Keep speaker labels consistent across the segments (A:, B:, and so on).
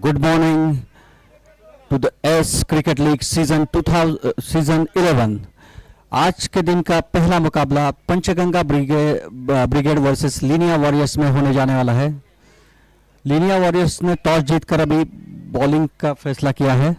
A: Good morning to the S Cricket League season 11। आज के दिन का पहला मुकाबला Panchganga brigade versus Linnaea warriors में होने जाने वाला है। लीनिया वॉरियर्स ने टॉस जीतकर अभी बॉलिंग का फैसला किया है।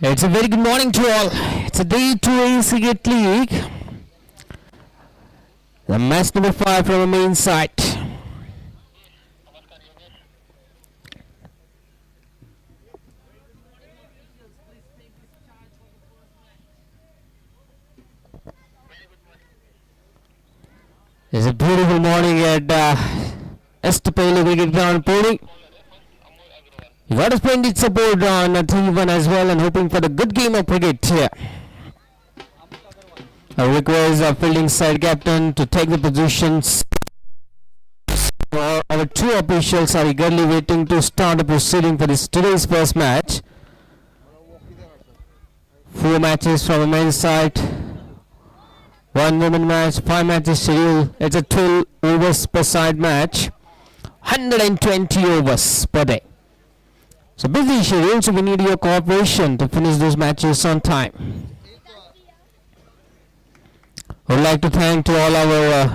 B: It's a very good morning to all. It's a day 2 Cricket League. The match number 5 from the main side. It's a beautiful morning at Estapelo Cricket Ground, Pune. You got a splendid support on TV1 as well, and hoping for the good game of cricket here. I request our fielding side captain to take the positions. Our two officials are eagerly waiting to start the proceeding for today's first match. 4 matches from the men's side, 1 women match, 5 matches scheduled. It's a 12 overs per side match, 120 overs per day. So busy schedule, so we need your cooperation to finish those matches on time. I would like to thank to all our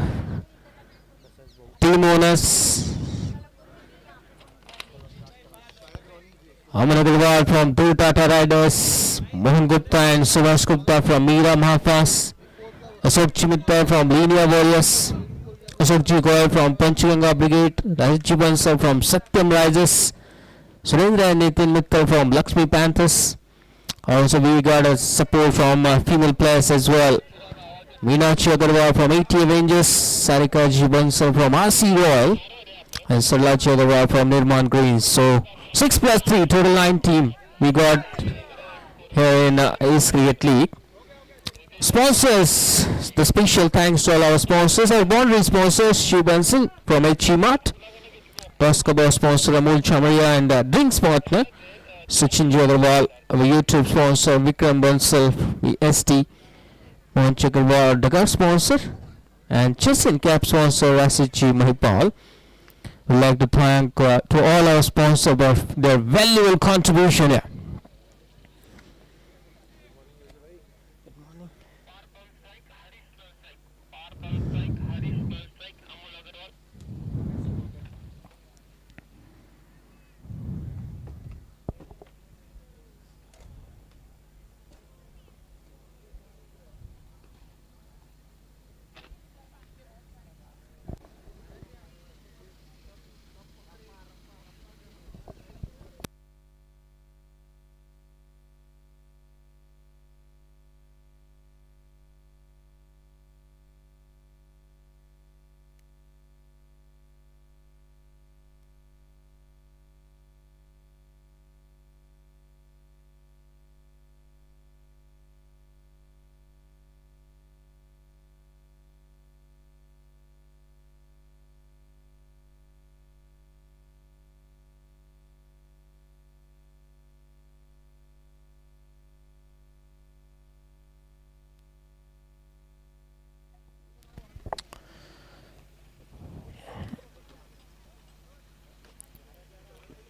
B: team owners. Aman Agarwal from Two Tata Riders, Mohan Gupta and Subhash Gupta from Meera Mahafaz, Ashok Chimitta from Linear Warriors, Ashok Ji Goyal from Panchganga Brigade, Rajesh Bansal from Satyam Risers, Surendra and Nitin Mittal from Lakshmi Panthers. Also we got a support from female players as well. Meenakshi Agarwal from 80 Avengers, Sarika Ji Bansal from RC Royal, and Sarlachi Agarwal from Nirman Greens. So 6 plus 3, total 9 team we got here in Ace Cricket League. Sponsors, the special thanks to all our sponsors. Our boundary sponsors, Shiv Bansal from HE Mart, Toscabo sponsor Amul Chamaria, and drinks partner Sachin Agarwal, our YouTube sponsor Vikram Bansal, VST, Mohan Chakravarti, Dakar sponsor, and chess and cap sponsor Rasichi Mahipal. We'd like to thank to all our sponsors for their valuable contribution here.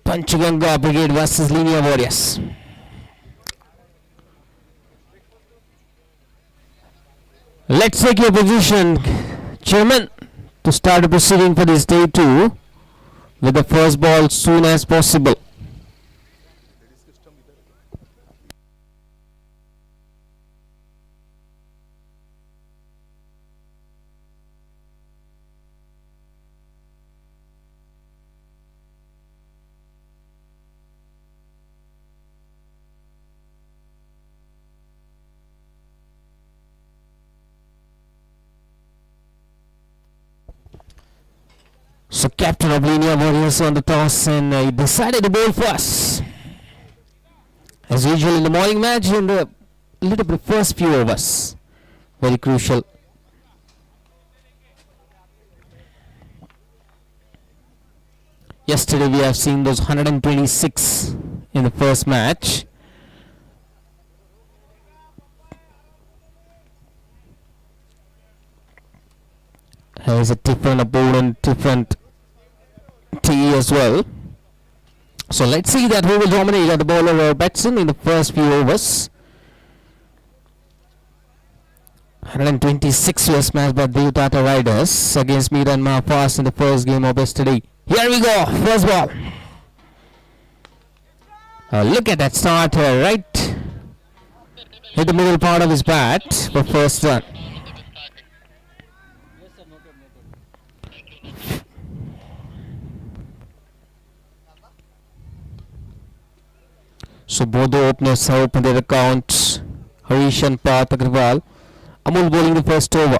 B: Panchganga Brigade versus Linear Warriors. let's take your position, Chairman, to start the proceeding for this day 2 with the first ball soon as possible. So captain of Linear Warriors on the toss, and he decided to bowl first. As usual in the morning match, in the little bit first few overs, very crucial. Yesterday we have seen those 126 in the first match. Has a different opponent, different tee as well. So let's see that who will dominate at the bowler or batsman in the first few overs. 126 was smashed by the Tata Riders against Myanmar Fast in the first game of yesterday. Here we go, first ball. Look at that start, right? Hit the middle part of his bat for first run. So both the openers have opened their accounts. Harish and Parth Agrawal. Amul bowling the first over.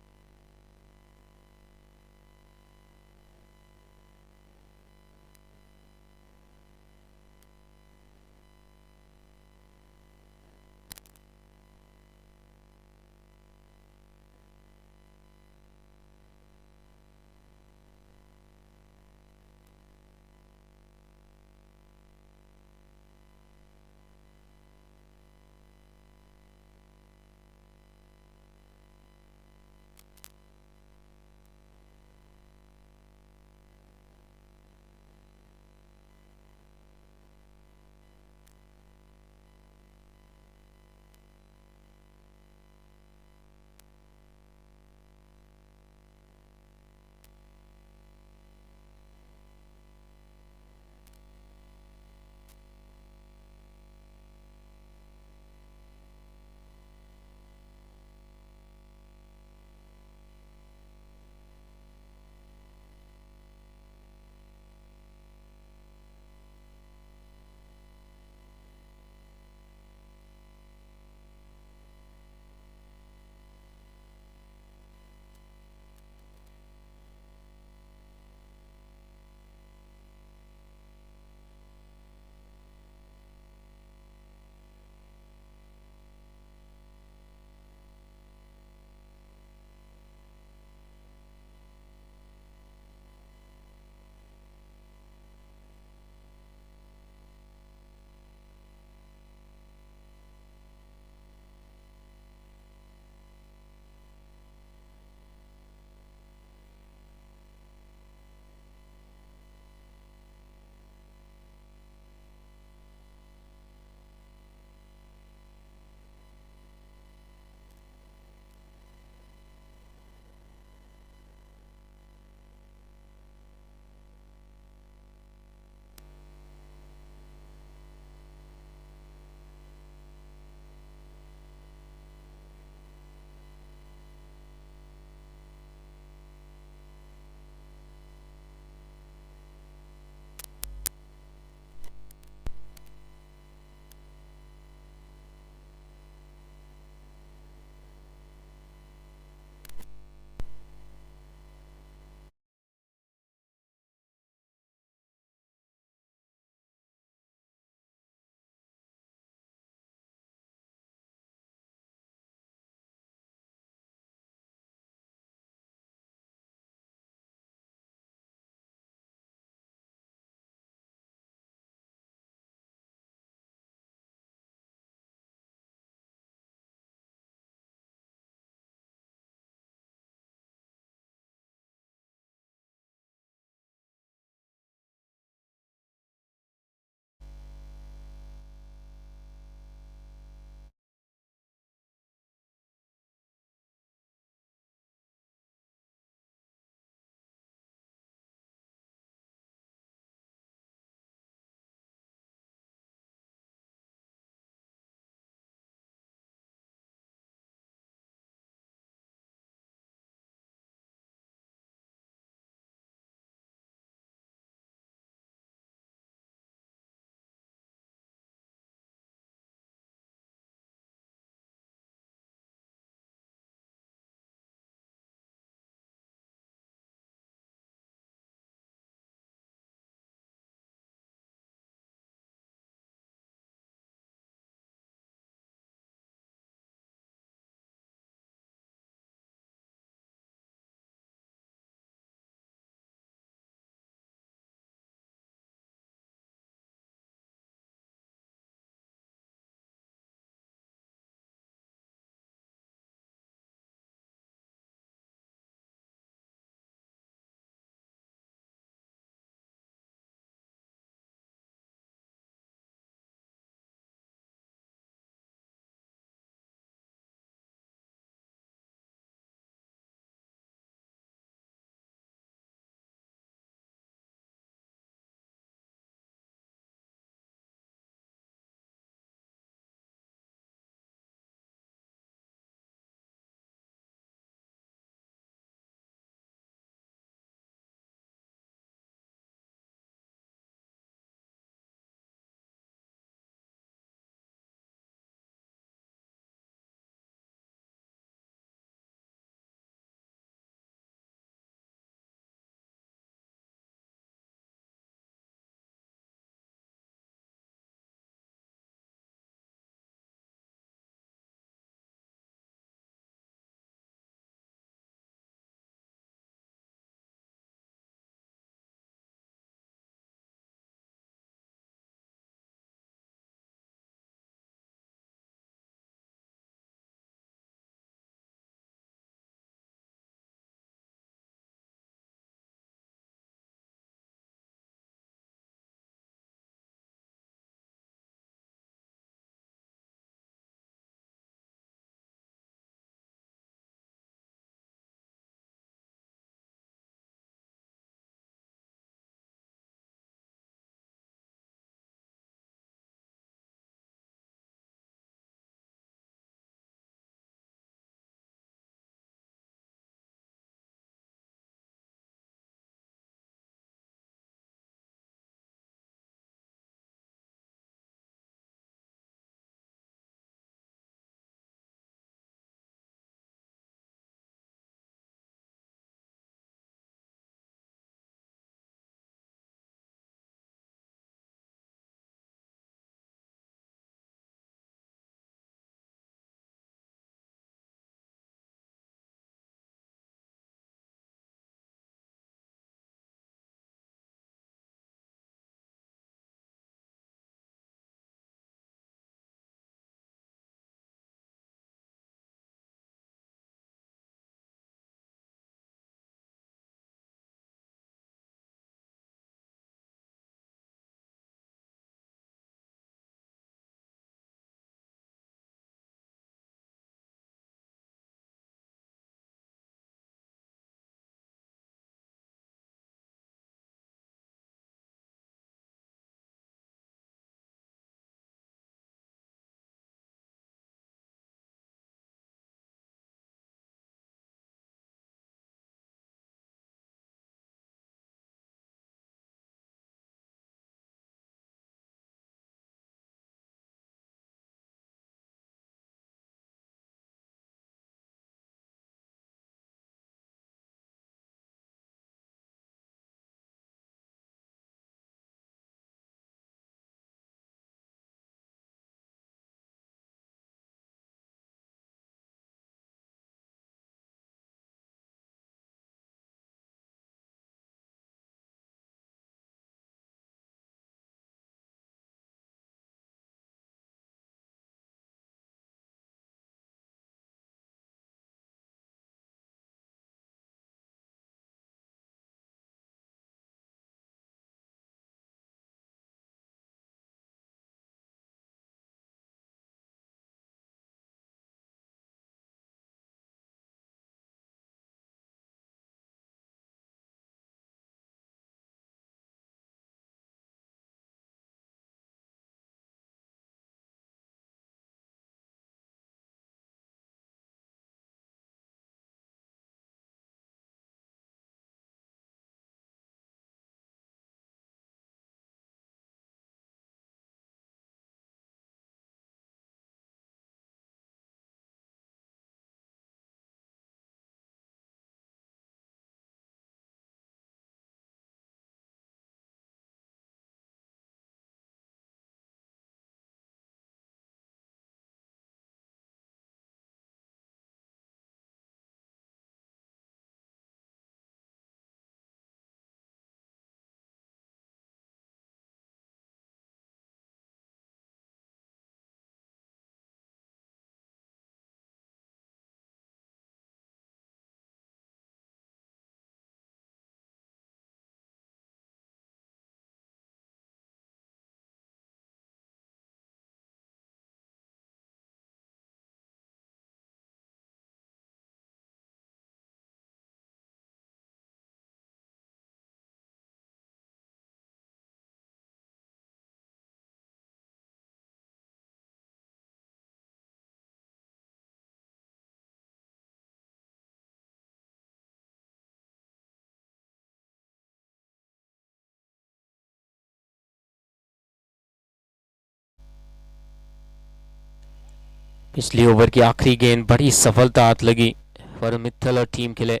B: पिछली over की आखिरी गेंद बड़ी सफलता हाथ लगी वरुण मित्तल और team के लिए।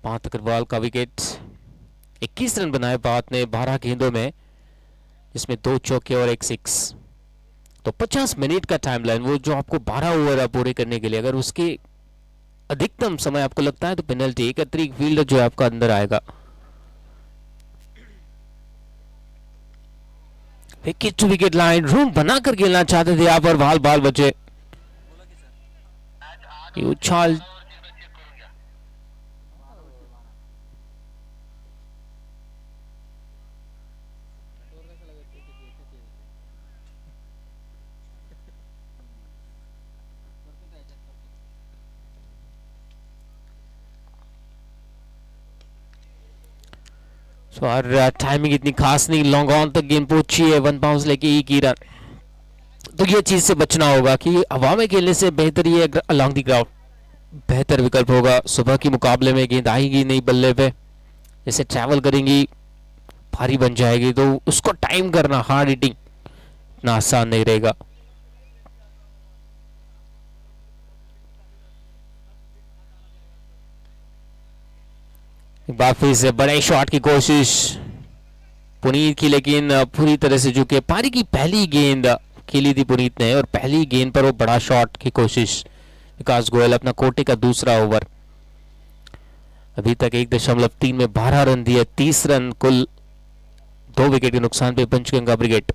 B: पांच अग्रवाल का विकेट। 21 रन बनाए पांच ने 12 गेंदों में, जिसमें 2 चौके और 1 सिक्स। तो 50 मिनट का टाइम लाइन, वो जो आपको 12 ओवर पूरे करने के लिए, अगर उसके अधिकतम समय आपको लगता है तो पेनल्टी, एक अतिरिक्त फील्डर जो है आपका अंदर आएगा। Wicket to wicket line, room बनाकर खेलना चाहते थे यहाँ पर, बाल बाल बचे। ये उछाल और टाइमिंग इतनी खास नहीं, लॉन्ग ऑन तक गेंद पहुंची है, 1 बाउंस लेके एक ही रन। तो ये चीज से बचना होगा कि हवा में खेलने से बेहतर ये अलोंग द ग्राउंड बेहतर विकल्प होगा। सुबह के मुकाबले में गेंद आएगी नहीं बल्ले पे, जैसे ट्रैवल करेंगी भारी बन जाएगी, तो उसको टाइम करना हार्ड हिटिंग इतना आसान नहीं रहेगा। एक बार फिर से बड़े शॉट की कोशिश पुनीत की, लेकिन पूरी तरह से झुके। पारी की पहली गेंद खेली थी पुनीत ने, और पहली गेंद पर वो बड़ा शॉट की कोशिश। विकास गोयल अपना कोटे का दूसरा ओवर, अभी तक 1.3 में 12 रन दिए, 30 रन कुल, 2 विकेट के नुकसान पे पंचगंगा ब्रिगेड।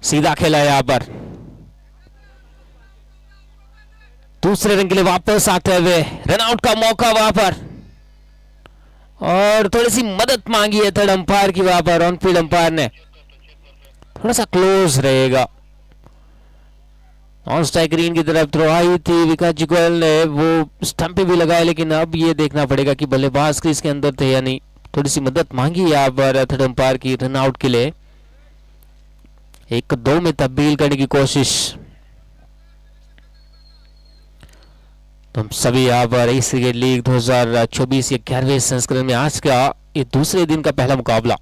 B: सीधा खेला यहां पर, दूसरे रन के लिए वापस आते हुए रनआउट का मौका वहां पर, और थोड़ी सी मदद मांगी है थर्ड अंपायर की वहां पर, ऑन फील्ड अंपायर ने। थोड़ा सा क्लोज रहेगा, ऑन स्ट्राइक ग्रीन की तरफ थ्रो आई थी, विकास जी गोयल ने वो स्टंप पे भी लगाया, लेकिन अब ये देखना पड़ेगा कि बल्लेबाज क्रीज के अंदर थे या नहीं। थोड़ी सी मदद मांगी यहाँ पर थर्ड अंपायर की रनआउट के लिए, 1-2 में तब्दील करने की कोशिश। तो हम सभी यहाँ पर इस क्रिकेट लीग 2024 के 11वें संस्करण में आज का ये दूसरे दिन का पहला मुकाबला।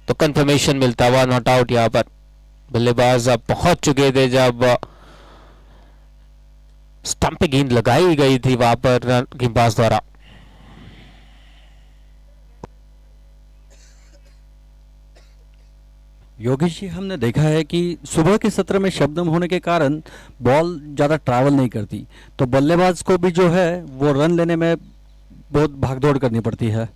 B: तो कंफर्मेशन मिलता हुआ नॉट आउट यहाँ पर। बल्लेबाज अब पहुंच चुके थे जब स्टंप पे गेंद लगाई गई थी वहां पर गेंदबाज द्वारा।
A: योगेश जी, हमने देखा है कि सुबह के सत्र में शबनम होने के कारण बॉल ज़्यादा ट्रैवल नहीं करती, तो बल्लेबाज को भी जो है वो रन लेने में बहुत भागदौड़ करनी पड़ती है।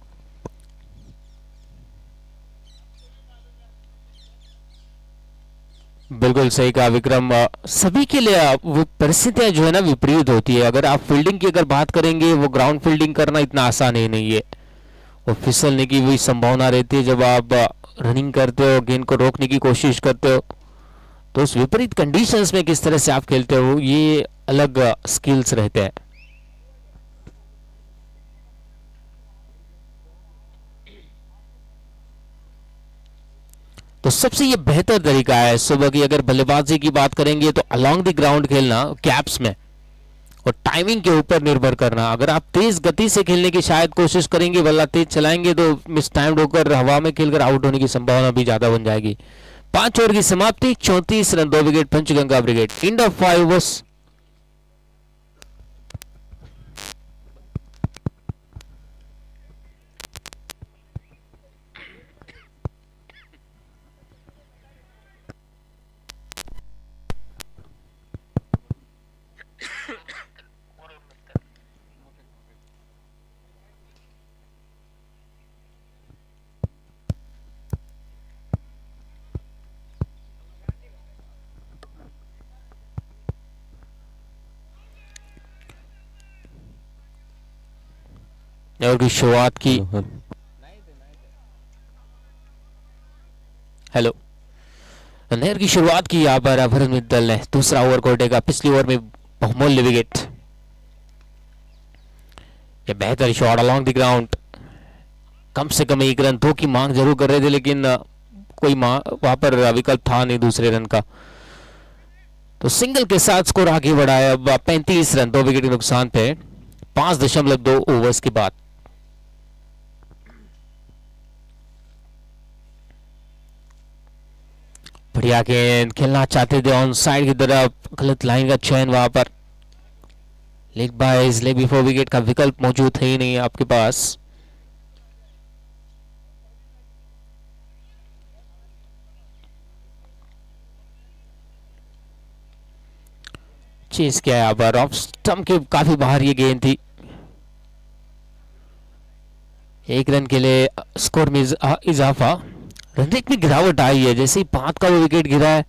B: बिल्कुल सही कहा विक्रम, सभी के लिए वो परिस्थितियां जो है ना विपरीत होती है। अगर आप फील्डिंग की अगर बात करेंगे, वो ग्राउंड फील्डिंग करना इतना आसान ही नहीं है, और फिसलने की भी संभावना रहती है जब आप रनिंग करते हो, गेंद को रोकने की कोशिश करते हो। तो उस विपरीत कंडीशंस में किस तरह से आप खेलते हो, ये अलग स्किल्स रहते हैं। तो सबसे ये बेहतर तरीका है सुबह की अगर बल्लेबाजी की बात करेंगे तो अलोंग द ग्राउंड खेलना कैप्स में, और टाइमिंग के ऊपर निर्भर करना। अगर आप तेज गति से खेलने की शायद कोशिश करेंगे, बल्ला तेज चलाएंगे, तो मिस टाइम होकर हवा में खेलकर आउट होने की संभावना भी ज्यादा बन जाएगी। 5 ओवर की समाप्ति, 34 run 2 wicket Panchganga brigade. End of 5 overs. Over की शुरुआत की, हेलो, नहर की शुरुआत की यहाँ पर वरुण मित्तल ने। दूसरा ओवर कोटेगा, पिछली ओवर में बहुमूल्य विकेट। ये बेहतर शॉट अलोंग द ग्राउंड, कम से कम 1 रन 2 की मांग जरूर कर रहे थे, लेकिन कोई वहां पर विकल्प था नहीं दूसरे रन का। तो सिंगल के साथ स्कोर आगे बढ़ा है अब 35 रन 2 विकेट के नुकसान पे 5.2 ओवर्स के बाद। बढ़िया गेंद, खेलना चाहते थे ऑन साइड की तरफ, गलत लाइन का चयन वहां पर। Leg byes, leg before wicket का विकल्प मौजूद है ही नहीं आपके पास। चेस किया यहाँ पर, ऑफ स्टंप के काफी बाहर ये गेंद थी। 1 रन के लिए स्कोर में इजाफा। रन रेट में गिरावट आई है, जैसे ही 5 का वो विकेट गिरा है।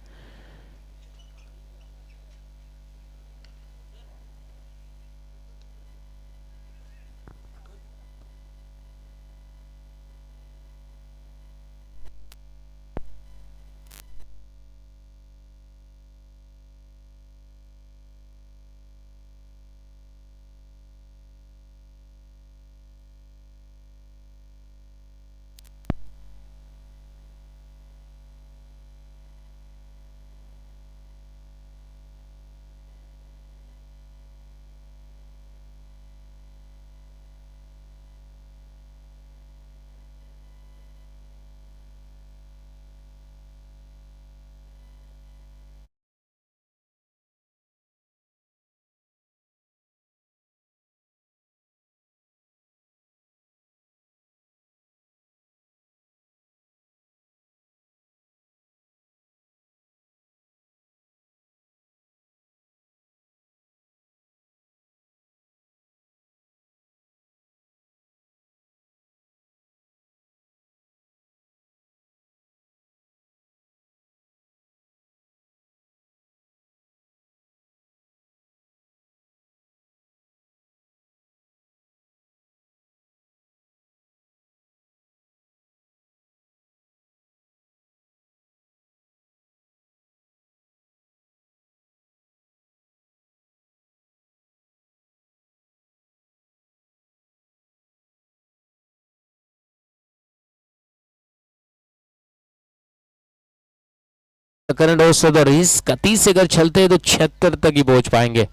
B: करंट औसत और इस 30 से अगर चलते हैं तो 76 तक ही पहुंच पाएंगे।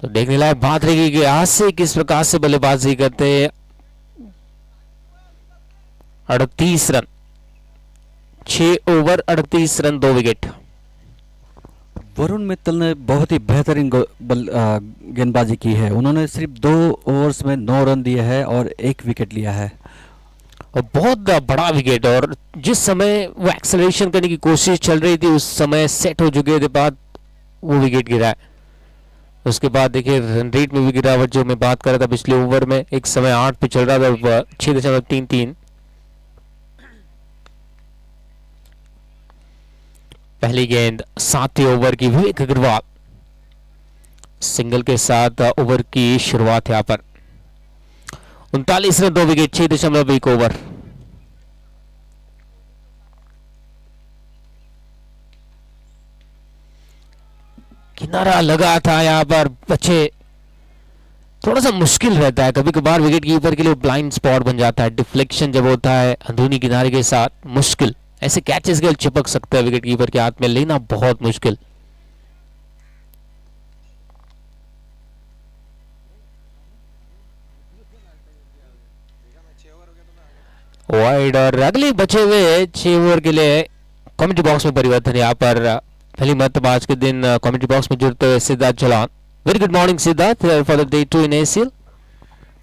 B: तो देखने लायक बात रहेगी कि आज से किस प्रकार से बल्लेबाजी करते हैं। 38 run 6 over 38 run 2 wicket.
A: Varun Mittal ने बहुत ही बेहतरीन गेंदबाजी की है। उन्होंने सिर्फ 2 ओवर्स में 9 रन दिए हैं और 1 विकेट लिया है।
B: और बहुत बड़ा विकेट, और जिस समय वो एक्सेलरेशन करने की कोशिश चल रही थी उस समय सेट हो चुके थे बाद वो विकेट गिरा है। उसके बाद देखिए रन रेट में भी गिरावट जो मैं बात कर रहा था पिछले ओवर में, एक समय 8 पे चल रहा था 6.33। पहली गेंद 7वें ओवर की विवेक अग्रवाल सिंगल के साथ ओवर की शुरुआत यहां पर। 39 रन 2 विकेट 6.1 ओवर। किनारा लगा था यहां पर, बच्चे थोड़ा सा मुश्किल रहता है कभी कभार विकेट कीपर के लिए, ब्लाइंड स्पॉट बन जाता है। डिफ्लेक्शन जब होता है अंदरूनी किनारे के साथ मुश्किल, ऐसे कैचेस के चिपक सकता है विकेट कीपर के हाथ में, लेना बहुत मुश्किल। वाइड, और अगले बचे हुए 6 ओवर के लिए कमेंट्री बॉक्स में परिवर्तन। यहाँ पर पहली मरतबा आज के दिन कमेंट्री बॉक्स में जुड़ते हुए Siddharth Jalan. Very good morning Siddharth, for the day 2 in ACL.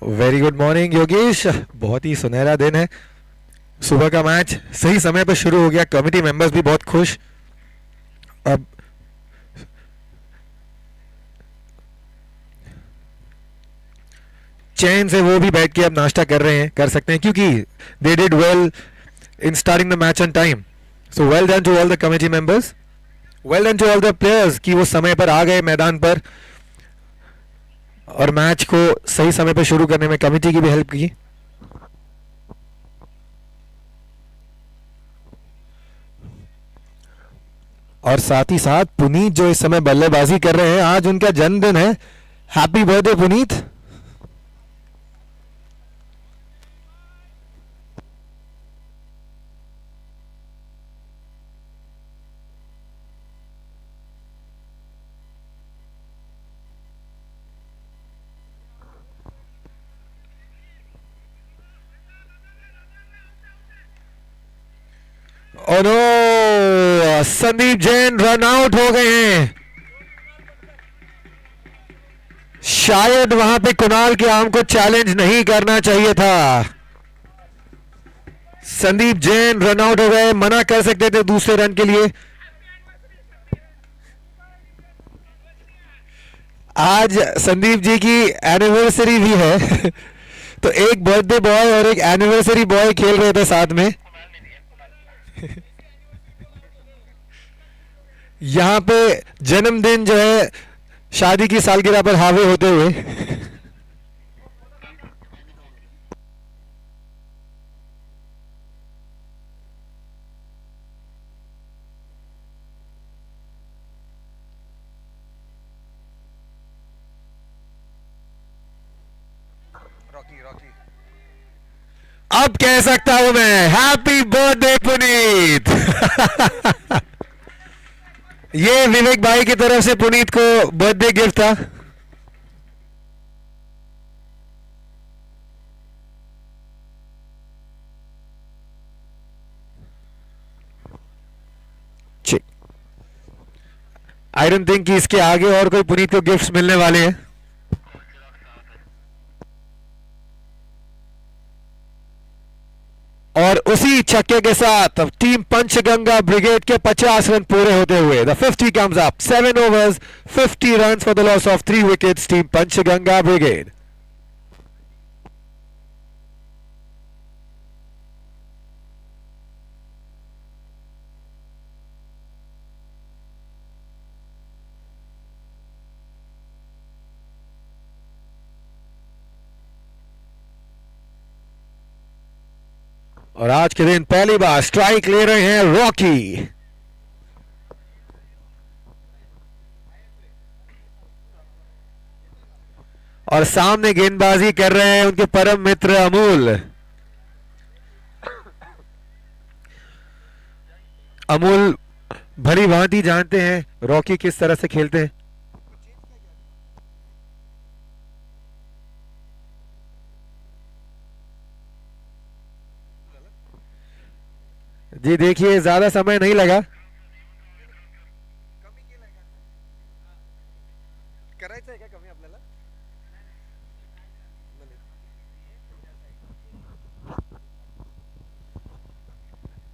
C: Very good morning Yogesh, बहुत ही सुनहरा दिन है। सुबह का मैच सही समय पर शुरू हो गया, कमिटी मेंबर्स भी बहुत खुश। अब चैन से वो भी बैठ के अब नाश्ता कर रहे हैं, कर सकते हैं, क्योंकि they did well in starting the match on time. So well done to all the committee members, well done to all the players कि वो समय पर आ गए मैदान पर और मैच को सही समय पर शुरू करने में कमिटी की भी हेल्प की। और साथ ही साथ पुनीत जो इस समय बल्लेबाजी कर रहे हैं, आज उनका जन्मदिन है। Happy birthday Puneet. और no, Sandeep Jain run out हो गए हैं। शायद वहां पे कुणाल के आम को चैलेंज नहीं करना चाहिए था। संदीप जैन रन आउट हो गए, मना कर सकते थे दूसरे रन के लिए। आज संदीप जी की एनिवर्सरी भी है तो एक बर्थडे बॉय और एक एनिवर्सरी बॉय खेल रहे थे साथ में। यहां पे जन्मदिन जो है शादी की सालगिरह पर हावी होते हुए। अब कह सकता हूं मैं, हैप्पी बर्थडे पुनीत। ये विवेक भाई की तरफ से पुनीत को बर्थडे गिफ्ट था। आई डोंट थिंक कि इसके आगे और कोई पुनीत को गिफ्ट्स मिलने वाले हैं। और उसी छक्के के साथ अब टीम पंचगंगा ब्रिगेड के 50 रन पूरे होते हुए the 50 comes up, 7 overs 50 runs for the loss of 3 wickets, team Panchganga brigade. और आज के दिन पहली बार स्ट्राइक ले रहे हैं रॉकी। और सामने गेंदबाजी कर रहे हैं उनके परम मित्र अमूल। अमूल भली भांति जानते हैं रॉकी किस तरह से खेलते हैं। जी देखिए, ज्यादा समय नहीं लगा। करायचं आहे का कमी आपल्याला?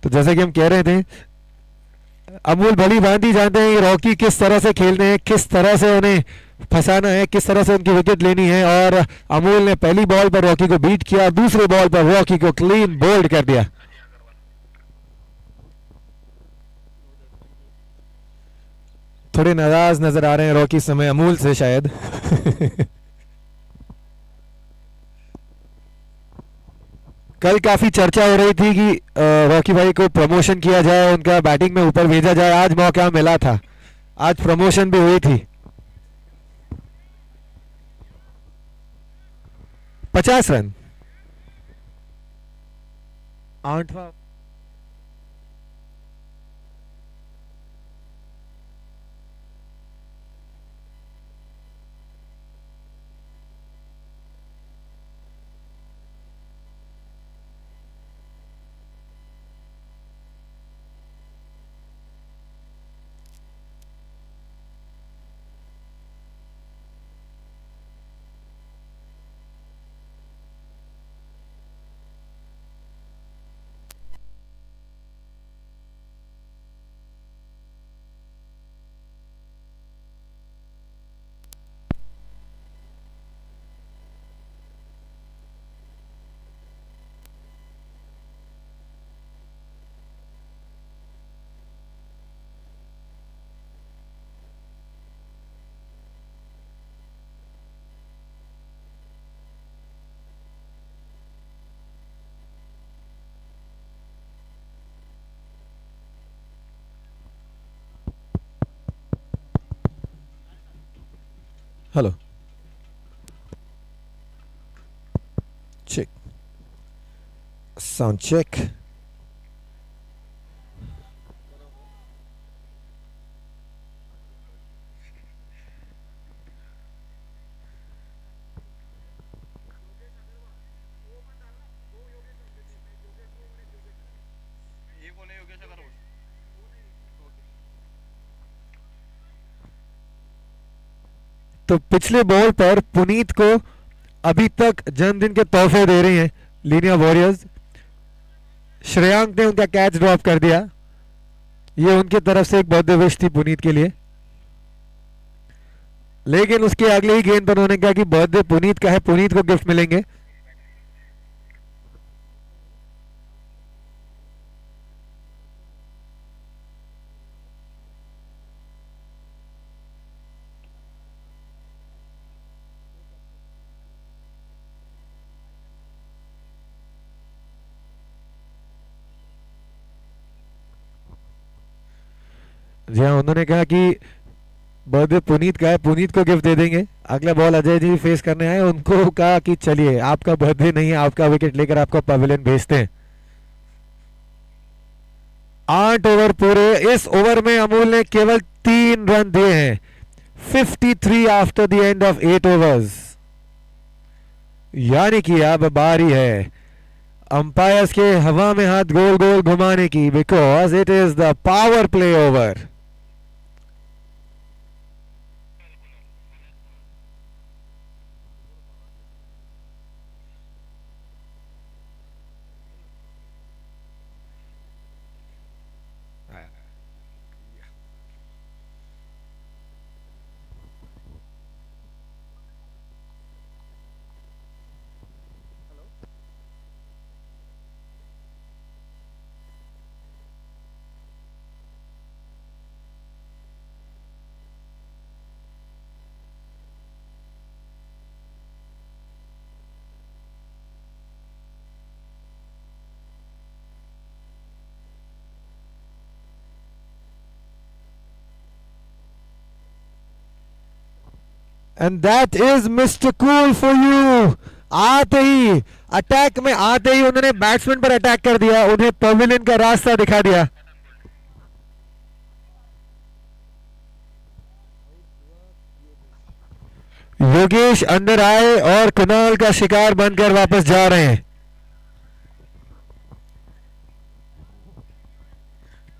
C: तो जैसे कि हम कह रहे थे, अमूल भली भांति जानते हैं कि रॉकी किस तरह से खेलते हैं, किस तरह से उन्हें फंसाना है, किस तरह से उनकी विकेट लेनी है। और अमूल ने पहली बॉल पर रॉकी को बीट किया, दूसरे बॉल पर रॉकी को क्लीन बोल्ड कर दिया। थोड़े नाराज नजर आ रहे हैं रॉकी समय अमूल से शायद। कल काफी चर्चा हो रही थी कि रॉकी भाई को प्रमोशन किया जाए, उनका बैटिंग में ऊपर भेजा जाए। आज मौका मिला था, आज प्रमोशन भी हुई थी। 50 रन, 8वां। Hello, check, sound check.
D: ये कोण आहे योगेश अगरवाल?
C: तो पिछले बॉल पर पुनीत को अभी तक जन्मदिन के तोहफे दे रहे हैं लीनिया वॉरियर्स। श्रेयांक ने उनका कैच ड्रॉप कर दिया। ये उनकी तरफ से एक बर्थडे विश थी पुनीत के लिए, लेकिन उसके अगले ही गेंद पर उन्होंने कहा कि बर्थडे पुनीत का है, पुनीत को गिफ्ट मिलेंगे। जी हाँ, उन्होंने कहा कि बर्थडे पुनीत का है, पुनीत को गिफ्ट दे देंगे। अगला बॉल अजय जी फेस करने आए, उनको कहा कि चलिए आपका बर्थडे नहीं है, आपका विकेट लेकर आपको पवेलियन भेजते हैं। 8 ओवर पूरे, इस ओवर में अमूल ने केवल 3 रन दिए हैं। 53 after the end of 8 overs, यानी कि अब बारी है अंपायर्स के हवा में हाथ गोल गोल घुमाने की, because it is the power play over. And that is mister cool for you. आते ही, अटैक में आते ही उन्होंने बैट्समैन पर अटैक कर दिया, उन्हें पवेलियन का रास्ता दिखा दिया। योगेश अंदर आए और कुणाल का शिकार बनकर वापस जा रहे हैं।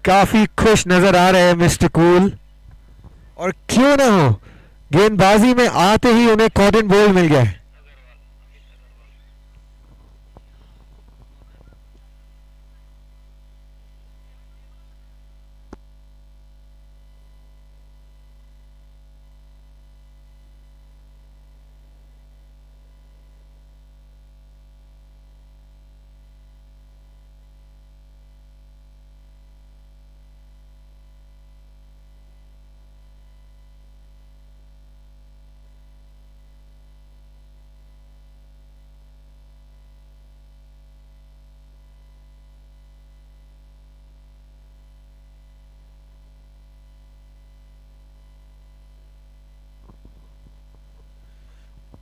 C: काफी खुश नजर आ रहे हैं मिस्टर कूल, और क्यों ना हो, गेंदबाजी में आते ही उन्हें कॉटन बॉल मिल गया।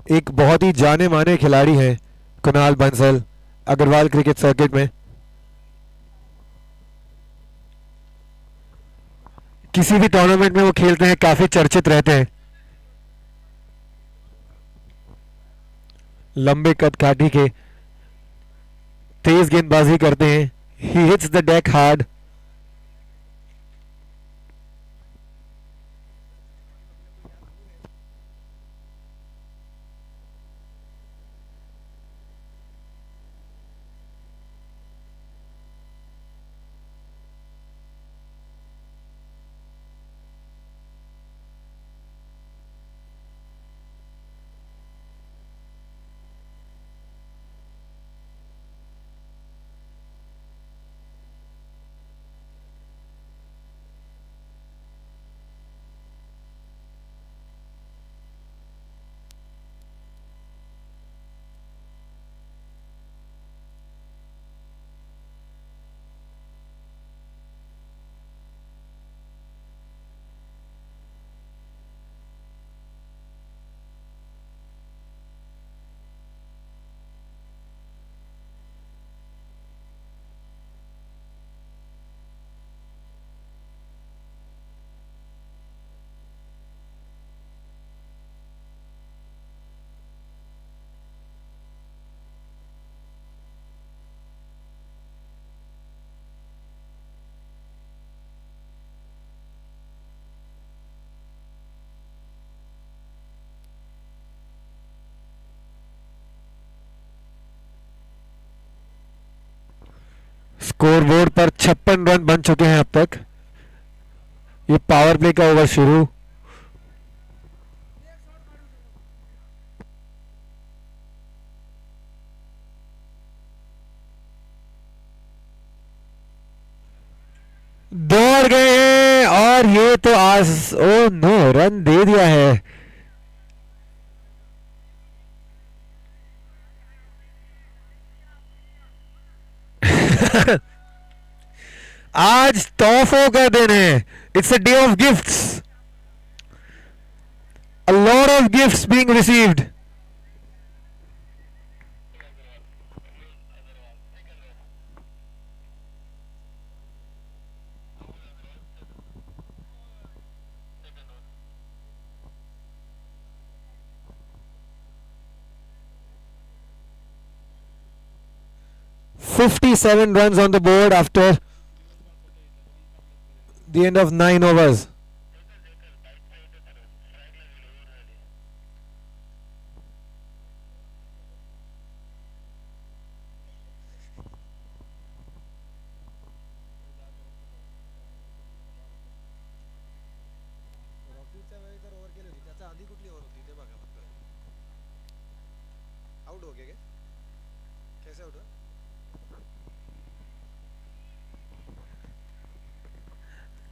C: एक बहुत ही जाने माने खिलाड़ी है कुणाल बंसल अग्रवाल क्रिकेट सर्किट में। किसी भी टूर्नामेंट में वो खेलते हैं, काफी चर्चित रहते हैं। लंबे कद काठी के, तेज गेंदबाजी करते हैं। He hits the deck hard. Score board पर 56 रन बन चुके हैं अब तक। ये पावर प्ले का ओवर शुरू। दौड़ गए हैं और ये तो ओ नो, रन दे दिया है। आज तोहफों का दिन है। It's a day of gifts. A lot of gifts being received. "57 runs on the board after the end of 9 overs."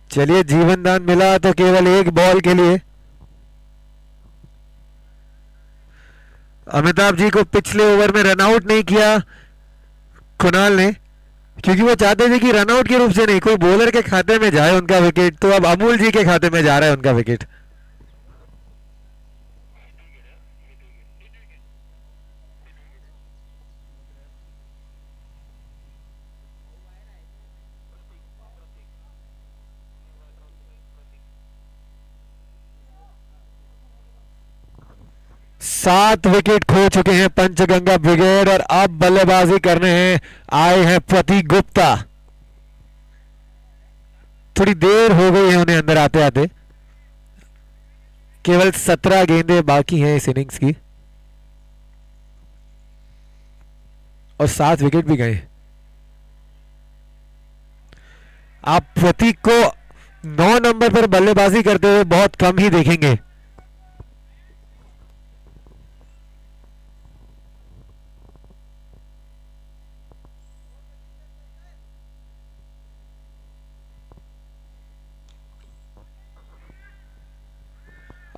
C: चलिए, जीवन दान मिला तो केवल एक बॉल के लिए। अमिताभ जी को पिछले ओवर में रनआउट नहीं किया कुणाल ने, क्योंकि वो चाहते थे कि रनआउट के रूप से नहीं, कोई बॉलर के खाते में जाए उनका विकेट। तो अब अमूल जी के खाते में जा रहा है उनका विकेट। सात विकेट खो चुके हैं पंचगंगा ब्रिगेड और अब बल्लेबाजी करने हैं आए हैं प्रतीक गुप्ता। थोड़ी देर हो गई है उन्हें अंदर आते आते। केवल 17 गेंदें बाकी हैं इस इनिंग्स की और 7 विकेट भी गए। आप प्रतीक को 9 नंबर पर बल्लेबाजी करते हुए बहुत कम ही देखेंगे।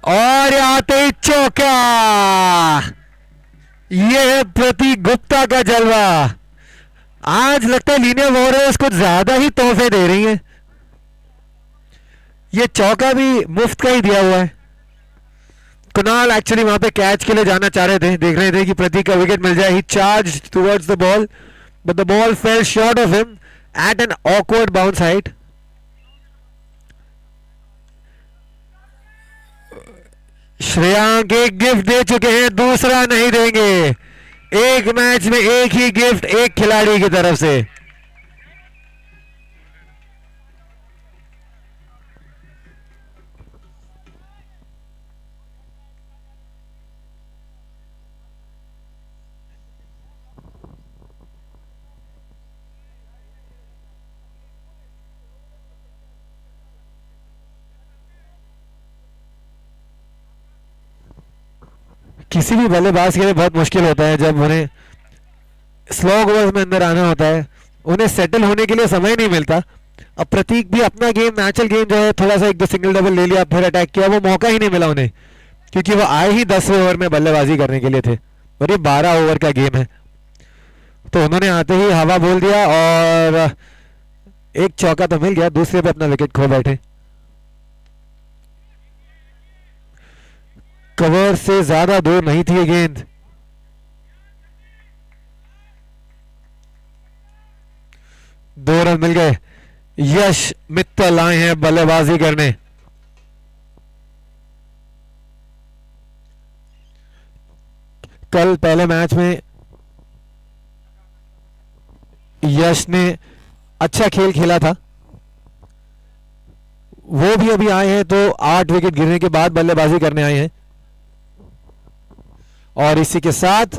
C: और आते ही चौका। ये है प्रतीक गुप्ता का जलवा। आज लगता है लीनिया वॉरियर्स कुछ ज्यादा ही तोहफे दे रही हैं। ये चौका भी मुफ्त का ही दिया हुआ है। कुणाल एक्चुअली वहां पे कैच के लिए जाना चाह रहे थे, देख रहे थे कि प्रतीक का विकेट मिल जाए। He charge towards the ball but the ball fell short of him at an awkward bounce height. Shreyank एक गिफ्ट दे चुके हैं, दूसरा नहीं देंगे। एक मैच में एक ही गिफ्ट एक खिलाड़ी की तरफ से। किसी भी बल्लेबाज के लिए बहुत मुश्किल होता है जब उन्हें स्लॉग ओवर्स में अंदर आना होता है, उन्हें सेटल होने के लिए समय नहीं मिलता। अब प्रतीक भी अपना गेम, नेचुरल गेम जो है, थोड़ा सा एक दो सिंगल डबल ले लिया, फिर अटैक किया, वो मौका ही नहीं मिला उन्हें, क्योंकि वो आए ही 10वें ओवर में बल्लेबाजी करने के लिए थे और ये 12 ओवर का गेम है। तो उन्होंने आते ही हवा बोल दिया और एक चौका तो मिल गया, दूसरे पे अपना विकेट खो बैठे। कवर से ज्यादा दूर नहीं थी ये गेंद। दो रन मिल गए। यश मित्तल आए हैं बल्लेबाजी करने। कल पहले मैच में यश ने अच्छा खेल खेला था, वो भी अभी आए हैं तो 8 विकेट गिरने के बाद बल्लेबाजी करने आए हैं। और इसी के साथ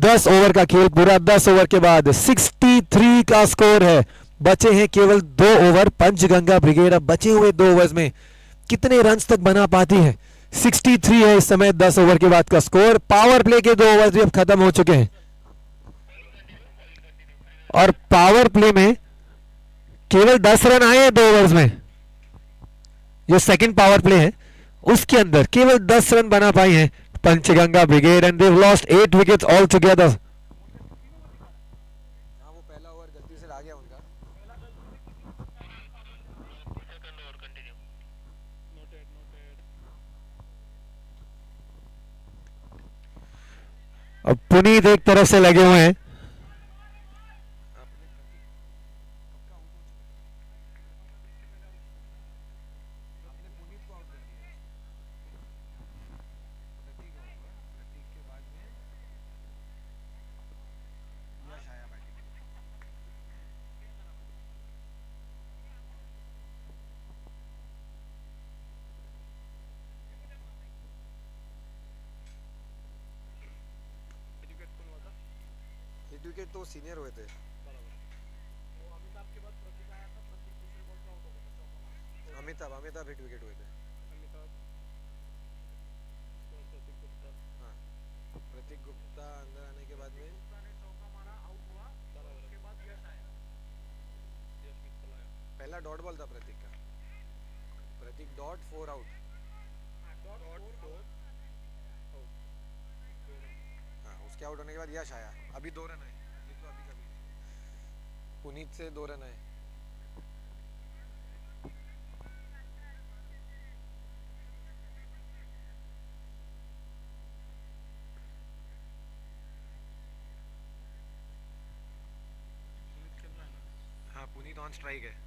C: 10 ओवर का खेल पूरा, 10 ओवर के बाद 63 का स्कोर है। बचे हैं केवल 2 ओवर। पंचगंगा ब्रिगेड अब बचे हुए 2 ओवर्स में कितने रन्स तक बना पाती है? 63 है इस समय 10 ओवर के बाद का स्कोर। पावर प्ले के 2 ओवर भी अब खत्म हो चुके हैं और पावर प्ले में केवल 10 रन आए हैं 2 ओवर्स में। जो सेकंड पावर प्ले है उसके अंदर केवल 10 रन बना पाई है Panchganga brigade and they've lost 8 wickets altogether. वो पहला ओवर गलती से आ गया उनका। अब पुनीत एक तरफ से लगे हुए हैं। विकेट तो सीनियर हुए थे। अमिताभ हिट विकेट हुए थे। हाँ, प्रतीक गुप्ता अंदर आने के बाद में पहला डॉट बॉल था प्रतीक का। प्रतीक डॉट 4 आउट। हाँ, उसके आउट होने के बाद यश आया। अभी 2 रन आए। पुनीत से 2 रन आए। हाँ, पुनीत ऑन स्ट्राइक है।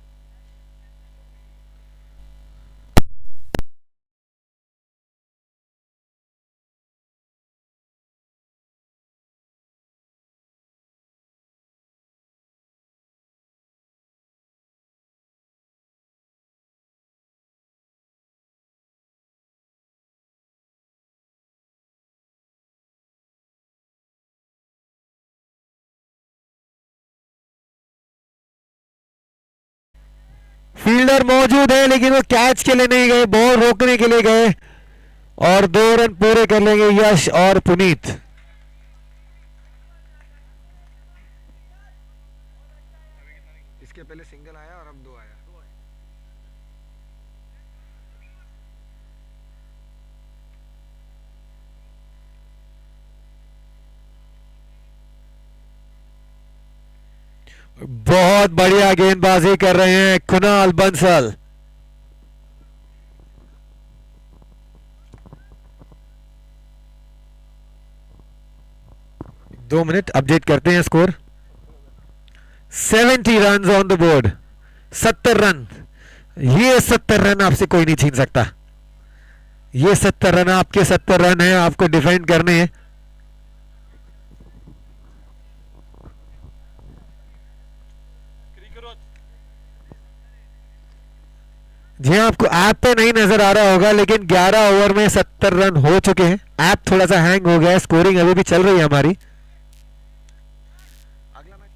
C: फील्डर मौजूद है लेकिन वो कैच के लिए नहीं गए, बॉल रोकने के लिए गए और 2 रन पूरे कर लेंगे यश और पुनीत। इसके पहले सिंगल आया और अब 2 आया। बहुत बढ़िया गेंदबाजी कर रहे हैं कुणाल बंसल। दो मिनट अपडेट करते हैं score. 70 run on the board. 70 run. ये 70 रन आपसे कोई नहीं छीन सकता। ये 70 रन आपके 70 रन है, आपको डिफेंड करने हैं। जी आपको ऐप पे नहीं नजर आ रहा होगा लेकिन 11 ओवर में 70 रन हो चुके हैं। ऐप थोड़ा सा हैंग हो गया है, स्कोरिंग अभी भी चल रही है हमारी। अगला मैच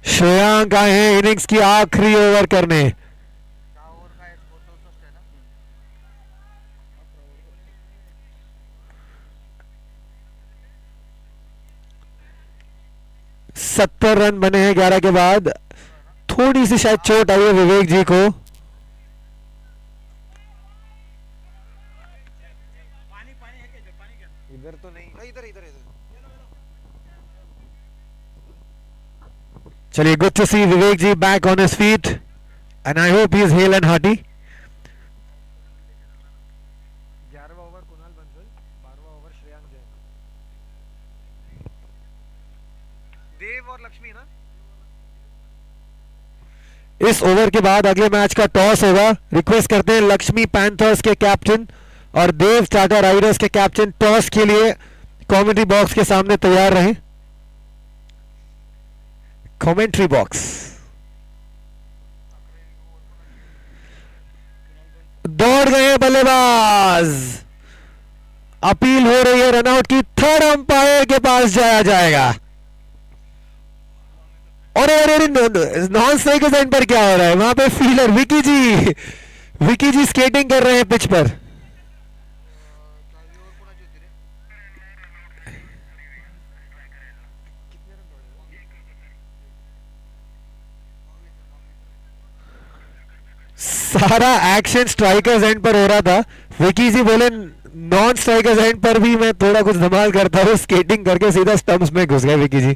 C: श्रेयांक आए हैं इनिंग्स की आखिरी ओवर करने। 70 रन बने हैं 11 के बाद। थोड़ी सी शायद चोट आई है विवेक जी को। इधर तो नहीं, इधर इधर इधर। चलिए, good to see Vivek ji back on his feet and I hope he is hale and hearty. 11वां ओवर कुणाल बंसल, 12वां ओवर श्रेयांक जैन। देव और लक्ष्मी ना। इस ओवर के बाद अगले मैच का टॉस होगा। रिक्वेस्ट करते हैं लक्ष्मी पैंथर्स के कैप्टन और देव टाटा राइडर्स के कैप्टन टॉस के लिए कमेंट्री बॉक्स के सामने तैयार रहें। Commentary box. दौड़ गए बल्लेबाज, अपील हो रही है रनआउट की, थर्ड अंपायर के पास जाया जाएगा। और नॉन स्ट्राइकर एंड पर क्या हो रहा है वहां पे? फील्डर विकी जी स्केटिंग कर रहे हैं पिच पर। सारा एक्शन स्ट्राइकर्स एंड पर हो रहा था। विकी जी बोले नॉन स्ट्राइकर्स एंड पर भी मैं थोड़ा कुछ धमाल करता हूँ, स्केटिंग करके सीधा स्टंप्स में घुस गए विकी जी।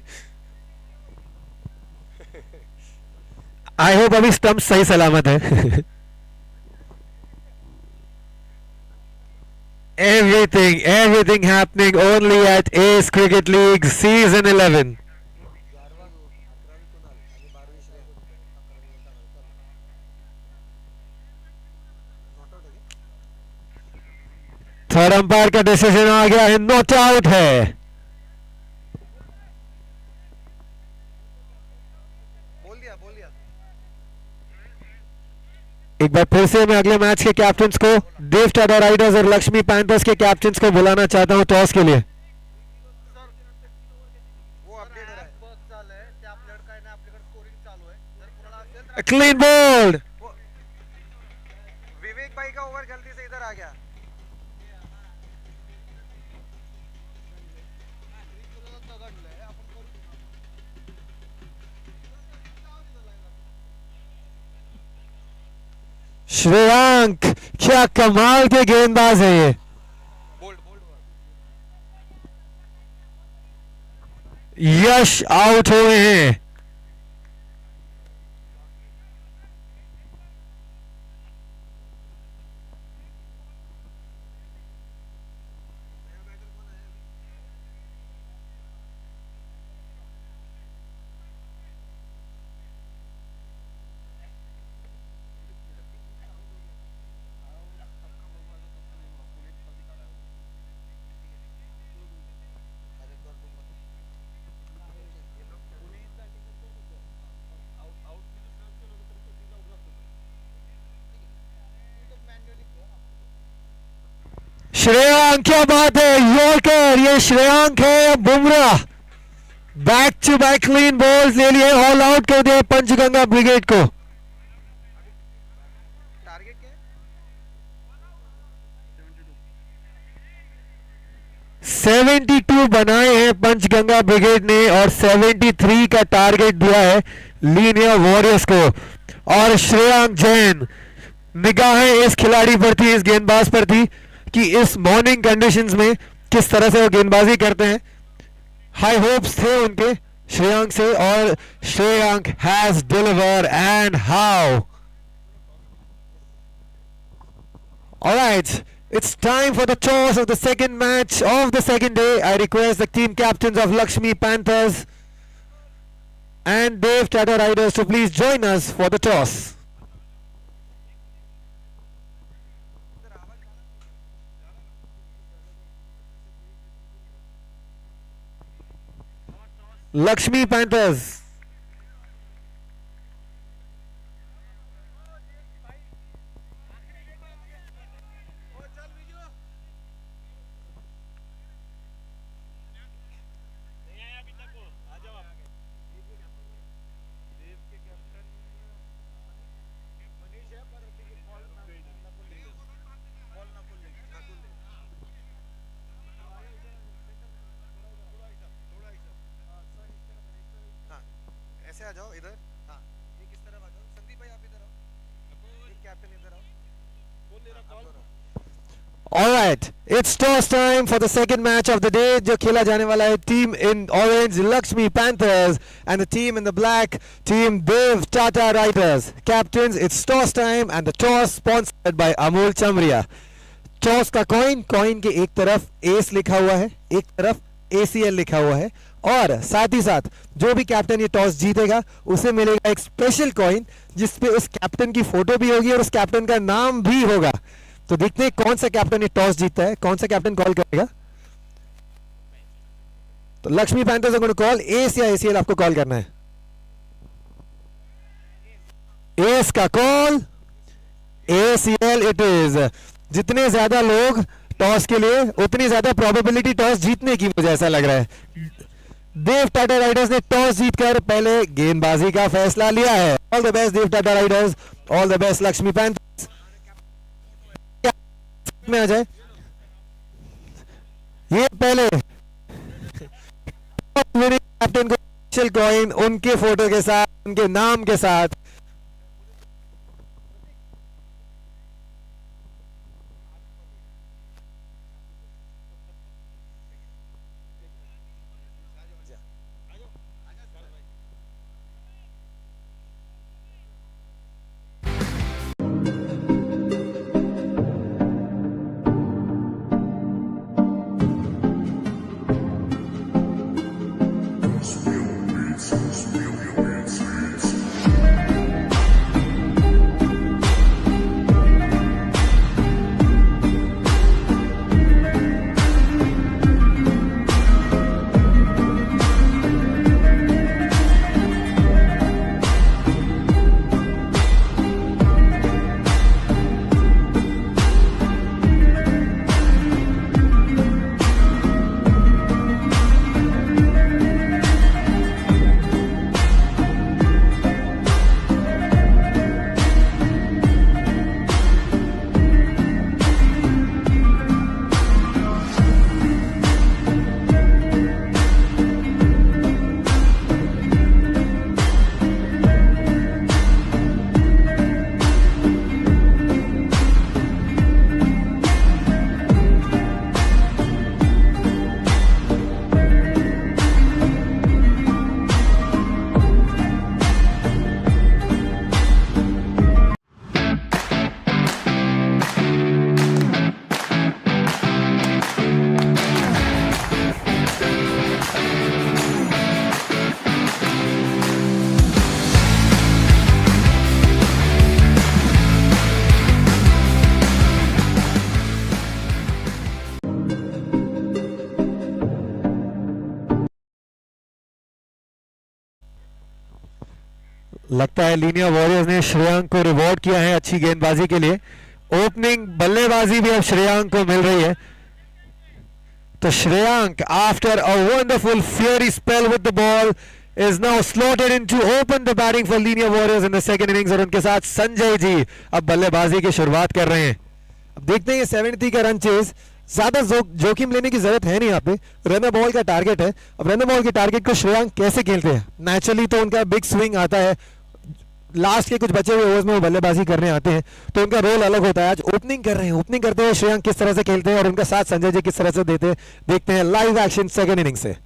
C: आई होप अभी स्टंप सही सलामत है। everything happening only at Ace Cricket League Season 11. Third umpire का डिसीजन आ गया है, नॉट आउट है। एक बार फिर से मैं अगले मैच के कैप्टन्स को, देव टाटा राइडर्स और लक्ष्मी पैंथर्स के कैप्टन्स को बुलाना चाहता हूं टॉस के लिए। क्लीन बोल्ड,
D: विवेक भाई का ओवर गलती से इधर आ गया।
C: श्रेयांक क्या कमाल के गेंदबाज है ये। यश आउट हुए हैं। श्रेयांक क्या बात है, यॉर्कर, ये श्रेयांक है। Bumrah back to back clean balls ले लिए, ऑल आउट कर दिया पंचगंगा ब्रिगेड को।
D: टारगेट क्या है?
C: 72 बनाए हैं पंचगंगा ब्रिगेड ने और 73 का टारगेट दिया है लीनियर वॉरियर्स को। और श्रेयांक जैन, निगाहें इस खिलाड़ी पर थी, इस गेंदबाज पर थी कि इस मॉर्निंग कंडीशंस में किस तरह से वो गेंदबाजी करते हैं। हाई होप्स थे उनके श्रेयांक से और Shreyank has deliver and how. Alright, it's time for the toss of the second match of the second day. I request the team captains of Lakshmi Panthers and Dev Tata Riders to please join us for the toss. Lakshmi Panthers.
D: ऐसे आ जाओ इधर। हाँ, ये किस तरफ आ जाओ। संदीप भाई आप इधर आओ, एक कैप्टन इधर आओ।
C: All right, it's toss time for the second match of the day. जो खेला जाने वाला है team in orange Lakshmi Panthers and the team in the black team Dev Tata Riders. Captains, it's toss time and the toss sponsored by Amol Chamriya. Toss का coin के एक तरफ S लिखा हुआ है, एक तरफ ACL लिखा हुआ है और साथ ही साथ जो भी कैप्टन ये टॉस जीतेगा उसे मिलेगा एक स्पेशल कॉइन जिसपे उस कैप्टन की फोटो भी होगी और उस कैप्टन का नाम भी होगा। तो देखते हैं कौन सा कैप्टन ये टॉस जीतता है, कौन सा कैप्टन कॉल करेगा। तो लक्ष्मी पैंथर्स को कॉल, एस या ACL आपको कॉल करना है। एस का कॉल, ACL इट इज। जितने ज्यादा लोग टॉस के लिए उतनी ज्यादा प्रोबेबिलिटी टॉस जीतने की, मुझे ऐसा लग रहा है। देव टाटा राइडर्स ने टॉस जीतकर पहले गेंदबाजी का फैसला लिया है। All the best Dev Tata Riders, all the best Lakshmi Panthers. में आ जाए ये पहले कैप्टन को स्पेशल कॉइन उनके फोटो के साथ, उनके नाम के साथ। लगता है लीनिया वॉरियर्स ने श्रेयांक को रिवॉर्ड किया है अच्छी गेंदबाजी के लिए। ओपनिंग बल्लेबाजी भी अब श्रेयांक को मिल रही है। तो Shreyank after a wonderful fury spell with the ball is now slotted in to open the batting for Linear Warriors in the second innings। और उनके साथ संजय जी अब बल्लेबाजी की शुरुआत कर रहे हैं। अब देखते हैं ये 73 का रन चेज, ज्यादा जोखिम लेने की जरूरत है नहीं यहाँ पे। रन बॉल का टारगेट है। अब रन बॉल के टारगेट को श्रेयांक कैसे खेलते हैं? नेचुरली तो उनका बिग स्विंग आता है, लास्ट के कुछ बचे हुए ओवर्स में वो बल्लेबाजी करने आते हैं, तो उनका रोल अलग होता है। आज ओपनिंग कर रहे हैं, ओपनिंग करते हुए श्रेयांक किस तरह से खेलते हैं और उनका साथ संजय जी किस तरह से देते हैं, देखते हैं लाइव एक्शन सेकंड इनिंग से।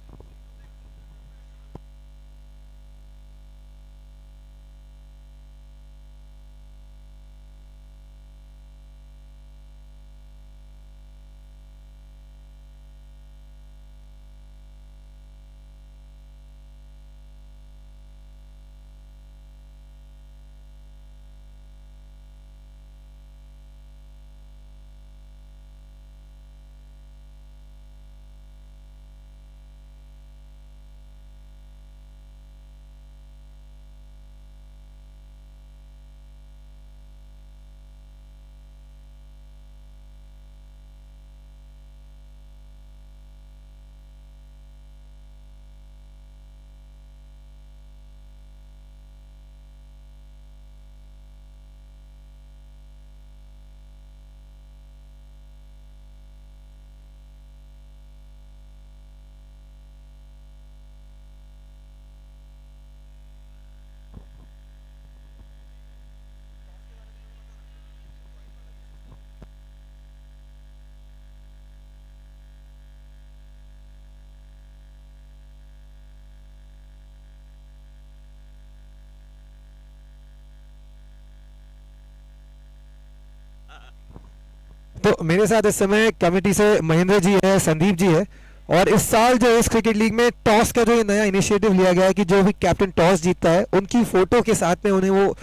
C: तो मेरे साथ इस समय कमेटी से महेंद्र जी है, संदीप जी है, और इस साल जो इस क्रिकेट लीग में टॉस का जो ये नया इनिशिएटिव लिया गया है कि जो भी कैप्टन टॉस जीतता है उनकी फोटो के साथ में उन्हें वो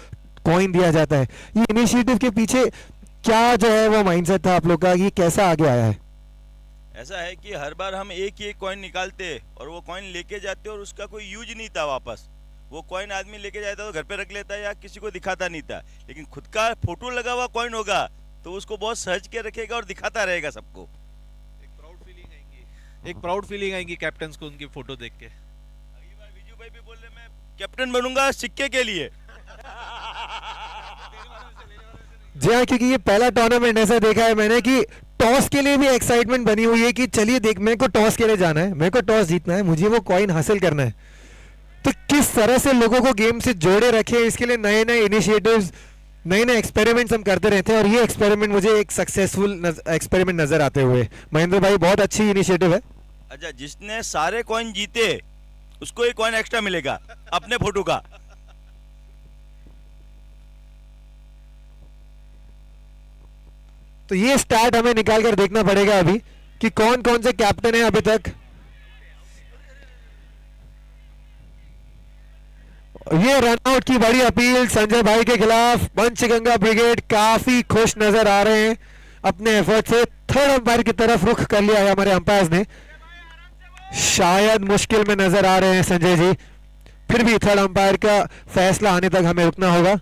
C: कॉइन दिया जाता है। ये इनिशिएटिव के पीछे क्या जो है वो माइंडसेट था आप लोग का, ये कैसा आगे आया है?
E: ऐसा है कि हर बार हम एक ही एक कॉइन निकालते और वो कॉइन लेके जाते और उसका कोई यूज नहीं था वापस, वो कॉइन आदमी लेके जाता तो घर पे रख लेता या किसी को दिखाता नहीं था, लेकिन खुद का फोटो लगा हुआ कॉइन होगा तो उसको बहुत सहज के रखेगा और दिखाता रहेगा सबको।
F: एक प्राउड फीलिंग आएगी कैप्टन को उनकी फोटो देख के।
E: अगली बार विजू भाई भी बोल रहे मैं कैप्टन बनूंगा सिक्के के लिए।
C: जी हाँ, क्योंकि ये पहला टूर्नामेंट ऐसा देखा है मैंने कि टॉस के लिए भी एक्साइटमेंट बनी हुई है कि चलिए देख, मेरे को टॉस के लिए जाना है, मेरे को टॉस जीतना है, मुझे वो कॉइन हासिल करना है। तो किस तरह से लोगों को गेम से जोड़े रखे, इसके लिए नए नए इनिशिएटिव्स, नए नए एक्सपेरिमेंट्स हम करते रहते हैं और ये एक्सपेरिमेंट मुझे एक सक्सेसफुल एक्सपेरिमेंट नजर आते हुए। महेंद्र भाई, बहुत अच्छी इनिशिएटिव है।
E: अच्छा, जिसने सारे कॉइन जीते उसको एक कॉइन एक्स्ट्रा मिलेगा अपने फोटो का।
C: तो ये स्टार्ट हमें निकाल कर देखना पड़ेगा अभी कि कौन कौन से कैप्टन है अभी तक। ये रनआउट की बड़ी अपील संजय भाई के खिलाफ। पंचगंगा ब्रिगेड काफी खुश नजर आ रहे हैं अपने एफर्ट से। थर्ड अंपायर की तरफ रुख कर लिया है हमारे अंपायर्स ने, शायद मुश्किल में नजर आ रहे हैं संजय जी। फिर भी थर्ड अंपायर का फैसला आने तक हमें रुकना होगा।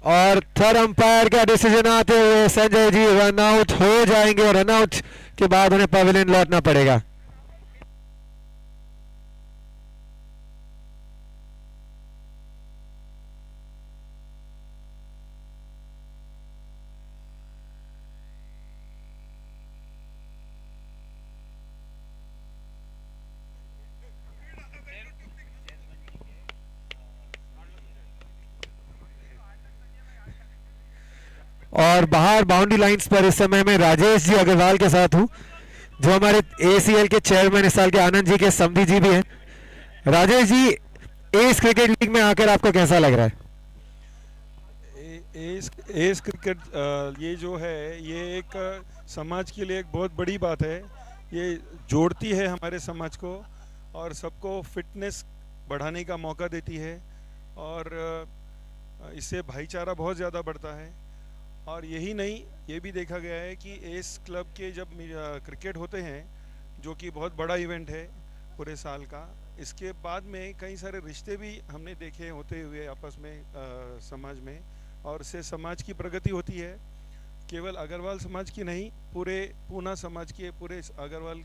C: और थर्ड अंपायर का डिसीजन आते हुए संजय जी रन आउट हो जाएंगे। रन आउट के बाद उन्हें पवेलियन लौटना पड़ेगा। और बाहर बाउंड्री लाइंस पर इस समय मैं राजेश जी अग्रवाल के साथ हूं, जो हमारे एसीएल के चेयरमैन इस साल के, आनंद जी के समधी जी भी हैं। Rajesh ji, S cricket league में आकर आपको कैसा लग रहा है?
G: एस क्रिकेट ये जो है ये एक समाज के लिए एक बहुत बड़ी बात है। ये जोड़ती है हमारे समाज को और सबको फिटनेस बढ़ाने का मौका देती है और इससे भाईचारा बहुत ज़्यादा बढ़ता है। और यही नहीं, ये भी देखा गया है कि एस क्लब के जब क्रिकेट होते हैं, जो कि बहुत बड़ा इवेंट है पूरे साल का, इसके बाद में कई सारे रिश्ते भी हमने देखे होते हुए आपस में समाज में, और इससे समाज की प्रगति होती है। केवल अग्रवाल समाज की नहीं, पूरे पूना समाज के, पूरे अग्रवाल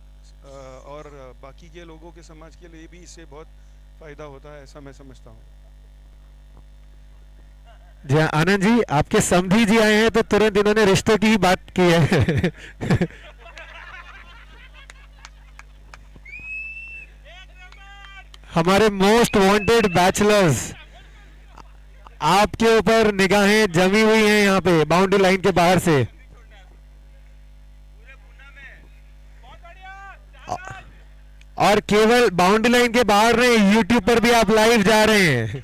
G: और बाकी के लोगों के समाज के लिए भी इससे बहुत फ़ायदा होता है, ऐसा मैं समझता हूँ।
C: जी हाँ, आनंद जी, आपके समधी जी आए हैं तो तुरंत इन्होंने रिश्तों की ही बात की है। हमारे मोस्ट वांटेड बैचलर्स, आपके ऊपर निगाहें जमी हुई हैं यहाँ पे बाउंड्री लाइन के बाहर से। और केवल बाउंड्री लाइन के बाहर नहीं, यूट्यूब पर भी आप लाइव जा रहे हैं,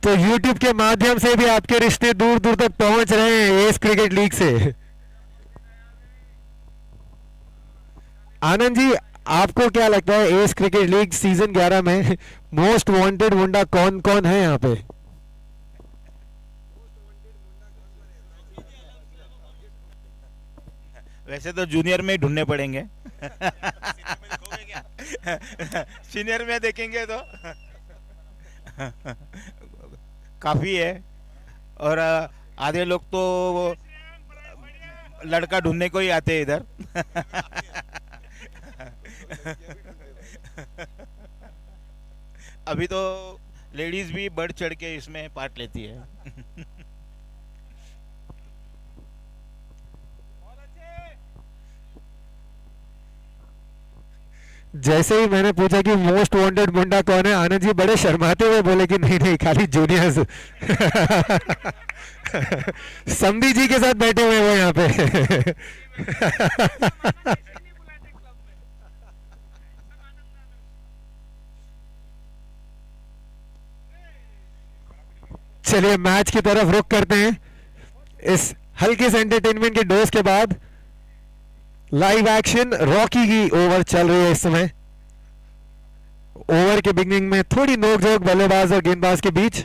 C: तो YouTube के माध्यम से भी आपके रिश्ते दूर दूर तक पहुंच रहे हैं एस क्रिकेट लीग से। आनंद जी, आपको क्या लगता है एस क्रिकेट लीग सीजन 11 में मोस्ट वांटेड मुंडा कौन कौन है यहाँ पे?
E: वैसे तो जूनियर में ही ढूंढने पड़ेंगे। सीनियर में देखेंगे तो काफी है, और आधे लोग तो लड़का ढूंढने को ही आते हैं इधर। अभी तो लेडीज भी बढ़ चढ़ के इसमें पार्ट लेती है।
C: जैसे ही मैंने पूछा कि मोस्ट वांटेड मुंडा कौन है, आनंद जी बड़े शर्माते हुए बोले कि नहीं नहीं, खाली जूनियर्स। समधी जी के साथ बैठे हुए वो यहाँ पे। चलिए मैच की तरफ रुख करते हैं। इस हल्के से एंटरटेनमेंट के डोज के बाद लाइव एक्शन रॉकी की ओवर चल रही है इस समय। ओवर के बिगनिंग में थोड़ी नोकझोंक बल्लेबाज और गेंदबाज के बीच।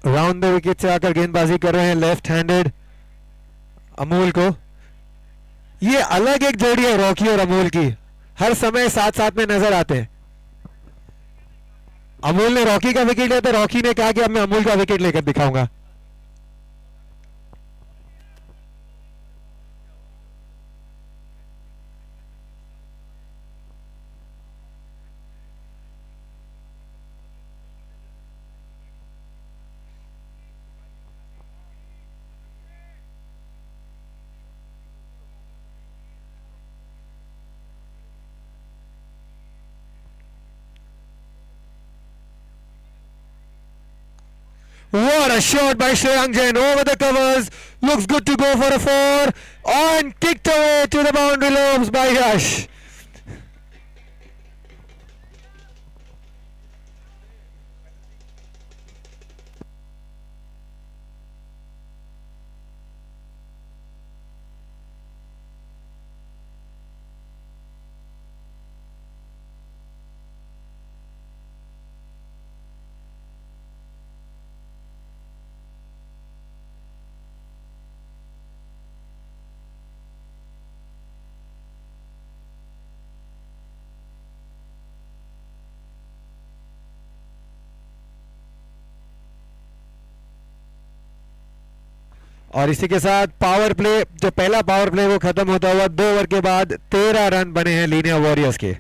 C: राउंड द विकेट से आकर गेंदबाजी कर रहे हैं लेफ्ट हैंडेड अमूल को। ये अलग एक जोड़ी है रॉकी और अमूल की, हर समय साथ साथ में नजर आते हैं। अमूल ने रॉकी का विकेट लिया तो रॉकी ने कहा कि अब मैं अमूल का विकेट लेकर दिखाऊंगा। What a shot by Shreyang Jain over the covers. Looks good to go for a four. And kicked away to the boundary lobes by Yash. और इसी के साथ पावर प्ले, जो पहला पावर प्ले वो खत्म होता हुआ 2 ओवर के बाद 13 रन बने हैं लीनिया वॉरियर्स के।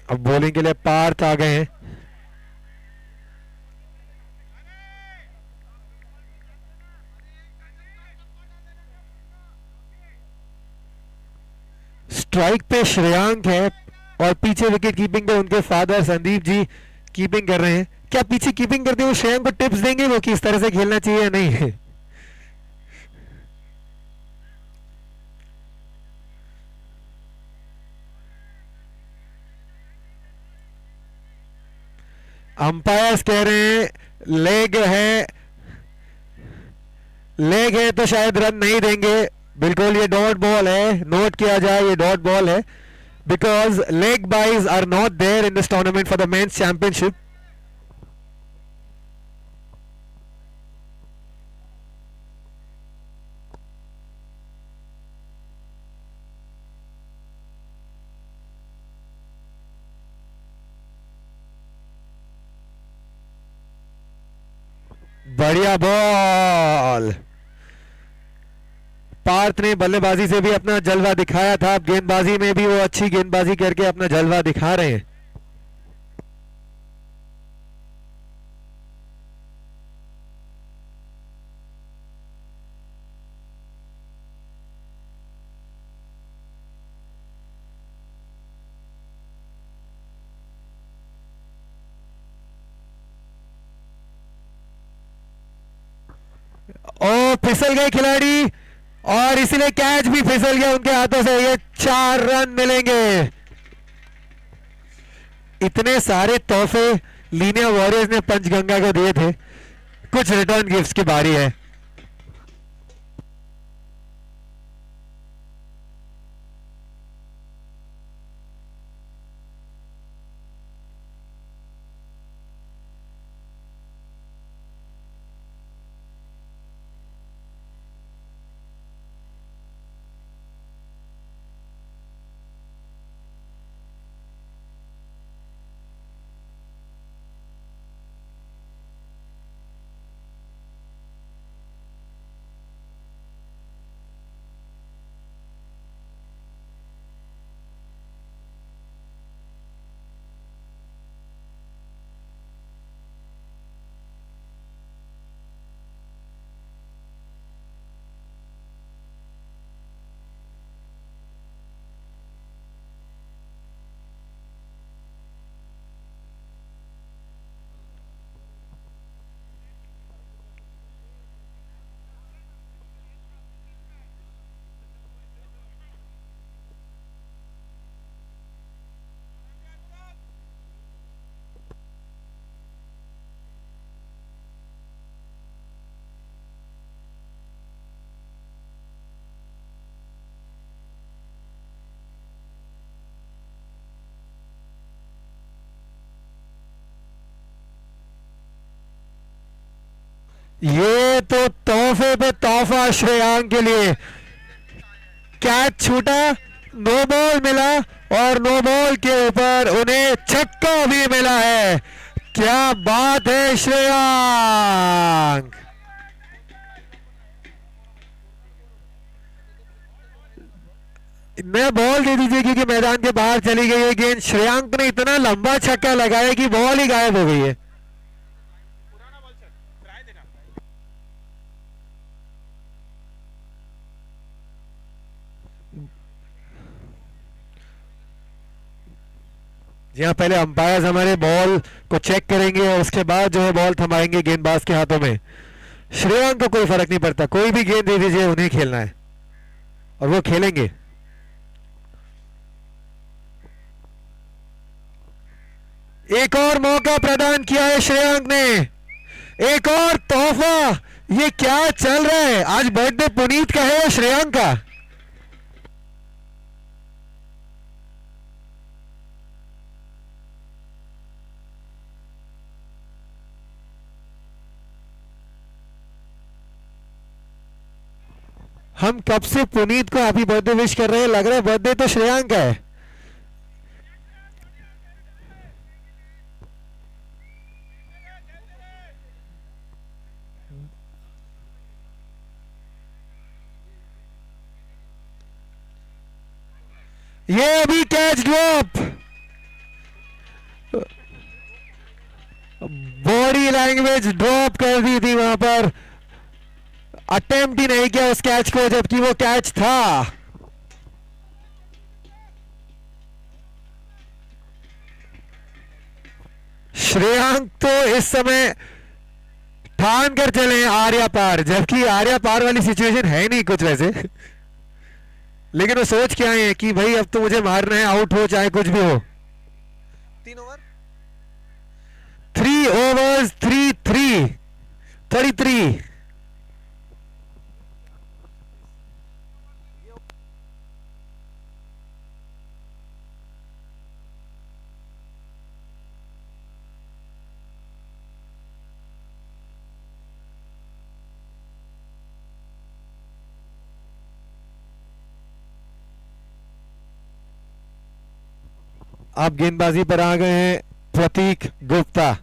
C: अब बॉलिंग के लिए पार्थ आ गए हैं। स्ट्राइक पे श्रेयांक है और पीछे विकेट कीपिंग पे उनके फादर संदीप जी कीपिंग कर रहे हैं। क्या पीछे कीपिंग करते हुए श्रेयांक को टिप्स देंगे वो कि इस तरह से खेलना चाहिए या नहीं है? अंपायर्स कह रहे हैं लेग है तो शायद रन नहीं देंगे। बिल्कुल ये डॉट बॉल है, नोट किया जाए ये डॉट बॉल है, because leg byes are not there in this tournament for the men's championship. बढ़िया बॉल। पार्थ ने बल्लेबाजी से भी अपना जलवा दिखाया था, अब गेंदबाजी में भी वो अच्छी गेंदबाजी करके अपना जलवा दिखा रहे हैं। ओ फिसल गए खिलाड़ी और इसलिए कैच भी फिसल गया उनके हाथों से। ये 4 रन मिलेंगे। इतने सारे तोहफे लीनिया वॉरियर्स ने पंचगंगा को दिए थे, कुछ रिटर्न गिफ्ट्स की बारी है। ये तो तोहफे पे तोहफा श्रेयांक के लिए। कैच छूटा, नो बॉल मिला और नो बॉल के ऊपर उन्हें छक्का भी मिला है। क्या बात है श्रेयांक। मैं बॉल दे दीजिए क्योंकि मैदान के बाहर चली गई है गेंद। श्रेयांक ने इतना लंबा छक्का लगाया कि बॉल ही गायब हो गई है। जी हाँ, पहले अंपायर्स हमारे बॉल को चेक करेंगे और उसके बाद जो है बॉल थमाएंगे गेंदबाज के हाथों में। श्रेयांक को कोई फर्क नहीं पड़ता, कोई भी गेंद दे दीजिए, उन्हें खेलना है और वो खेलेंगे। एक और मौका प्रदान किया है श्रेयांक ने, एक और तोहफा। ये क्या चल रहा है? आज बर्थडे पुनीत का है या श्रेयांक का? हम कब से पुनीत को हैप्पी बर्थडे विश कर रहे हैं, लग रहा है बर्थडे तो श्रेयांक का है। ये अभी catch drop, body language drop कर दी थी वहां पर, अटेम्प्ट ही नहीं किया उस कैच को जबकि वो कैच था। श्रेयांक तो इस समय ठान कर चले आर्या पार, जबकि आर्या पार वाली सिचुएशन है नहीं कुछ वैसे, लेकिन वो सोच के आए हैं कि भाई अब तो मुझे मारना है, आउट हो चाहे कुछ भी हो।
D: 3 ओवर
C: 3 overs 33। अब गेंदबाजी पर आ गए हैं प्रतीक गुप्ता।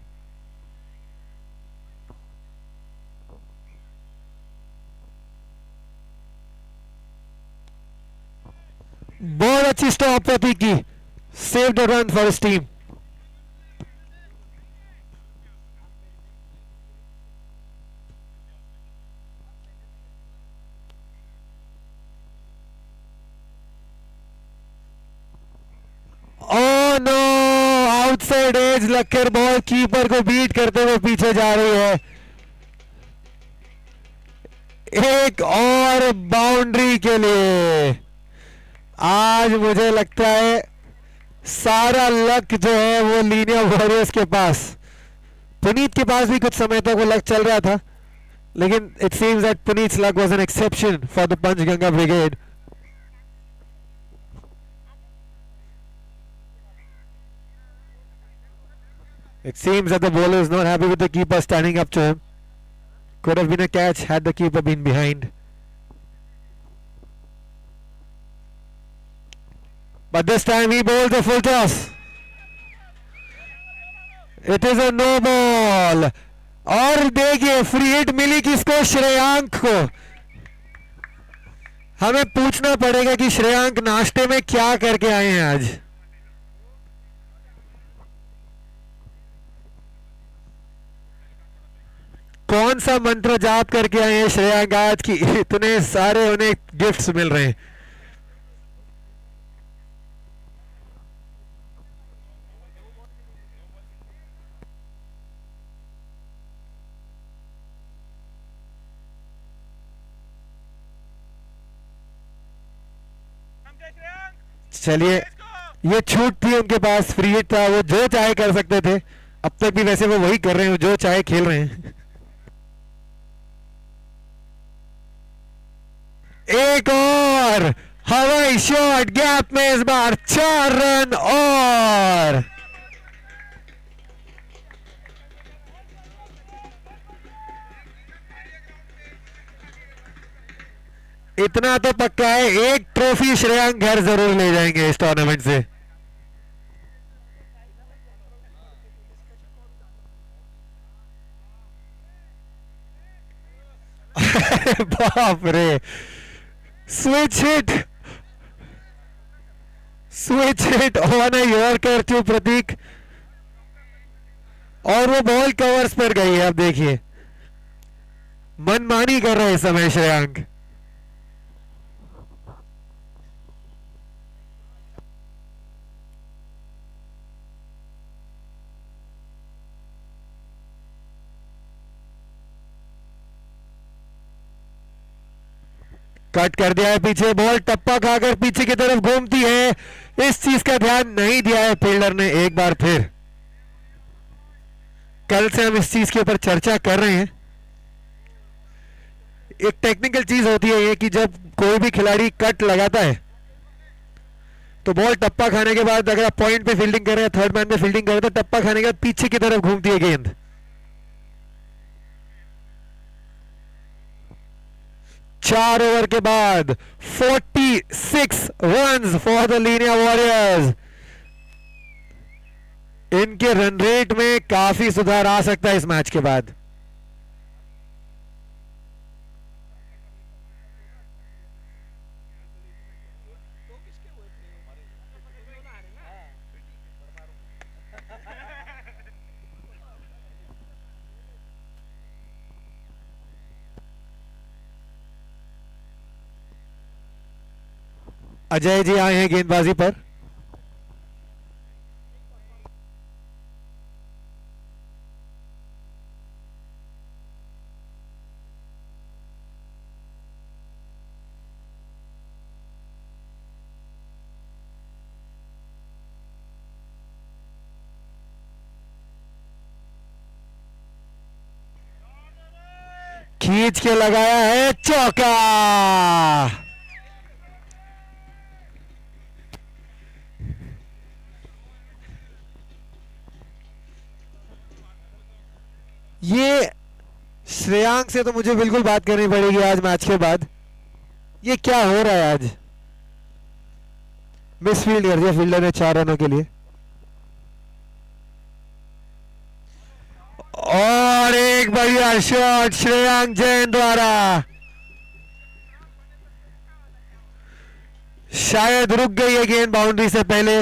C: बहुत अच्छी स्टॉप प्रतीक की, save the run for his team. No, outside edge लगकर बॉल कीपर को बीट करते हुए पीछे जा रही है। एक और बाउंड्री के लिए। आज मुझे लगता है सारा लक जो है वो लीनिया वॉरियर्स के पास। पुनीत के पास भी कुछ समय तक वो लक चल रहा था, लेकिन it seems that Puneet's luck was an exception for the Panchganga brigade. It seems that the bowler is not happy with the keeper standing up to him. Could have been a catch had the keeper been behind. But this time he bowled a full toss. It is a no ball. और देखिए free hit मिली किसको? श्रेयांक को। हमें पूछना पड़ेगा कि श्रेयांक नाश्ते में क्या करके आए हैं आज। कौन सा मंत्र जाप करके आए हैं श्रेयांक आज की इतने सारे उन्हें गिफ्ट्स मिल रहे हैं। चलिए, ये छूट थी उनके पास, फ्री हिट था, वो जो चाहे कर सकते थे। अब तक भी वैसे वो वही कर रहे हैं, जो चाहे खेल रहे हैं। एक और हवाई शॉट गैप में, इस बार 4 रन और इतना तो पक्का है, एक ट्रॉफी श्रेयांक घर जरूर ले जाएंगे इस टूर्नामेंट से। बाप रे, switch hit on a yorker to Prateek, और वो बॉल कवर्स पर गई है। अब देखिए मनमानी कर रहे हैं इस समय श्रेयांक। कट कर दिया है पीछे, बॉल टप्पा खाकर पीछे की तरफ घूमती है। इस चीज का ध्यान नहीं दिया है फील्डर ने एक बार फिर। कल से हम इस चीज के ऊपर चर्चा कर रहे हैं। एक टेक्निकल चीज होती है ये कि जब कोई भी खिलाड़ी कट लगाता है तो बॉल टप्पा खाने के बाद, अगर आप पॉइंट पे फील्डिंग कर रहे हैं, थर्ड मैन पे फील्डिंग कर रहे हैं, तो टप्पा खाने के बाद पीछे की तरफ घूमती है गेंद। चार ओवर के बाद 46 runs for the Linnaea warriors. इनके रन रेट में काफी सुधार आ सकता है इस मैच के बाद। अजय जी आए हैं गेंदबाजी पर। खींच के लगाया है, चौका। ये श्रेयांक से तो मुझे बिल्कुल बात करनी पड़ेगी आज मैच के बाद। ये क्या हो रहा है आज? मिसफील्ड कर दिया फील्डर ने 4 रनों के लिए। और एक बढ़िया शॉट श्रेयांक जैन द्वारा। शायद रुक गई है गेंद बाउंड्री से पहले,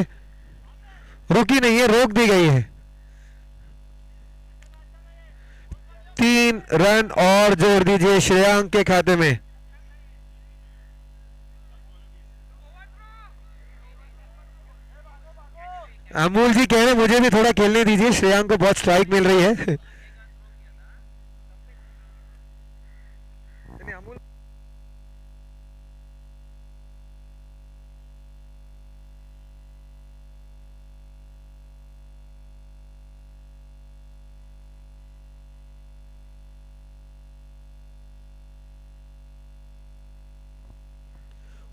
C: रुकी नहीं है, रोक दी गई है। 3 रन और जोड़ दीजिए श्रेयांक के खाते में। अमूल जी कह रहे मुझे भी थोड़ा खेलने दीजिए, श्रेयांक को बहुत स्ट्राइक मिल रही है।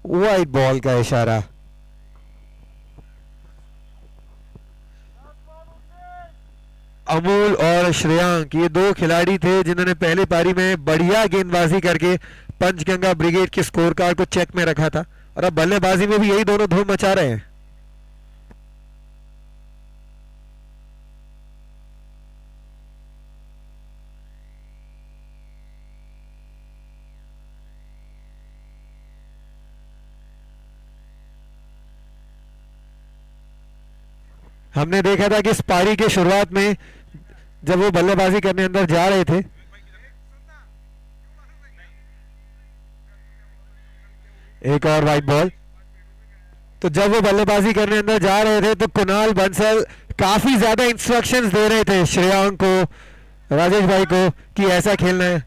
C: वाइट बॉल का इशारा। अमूल और श्रेयांक ये 2 खिलाड़ी थे जिन्होंने पहली पारी में बढ़िया गेंदबाजी करके पंचगंगा ब्रिगेड के स्कोर कार्ड को चेक में रखा था, और अब बल्लेबाजी में भी यही दोनों धूम मचा रहे हैं। हमने देखा था कि इस पारी के शुरुआत में जब वो बल्लेबाजी करने अंदर जा रहे थे, एक और वाइट बॉल, तो जब वो बल्लेबाजी करने अंदर जा रहे थे तो कुणाल बंसल काफी ज्यादा इंस्ट्रक्शंस दे रहे थे श्रेयांक को, राजेश भाई को, कि ऐसा खेलना है।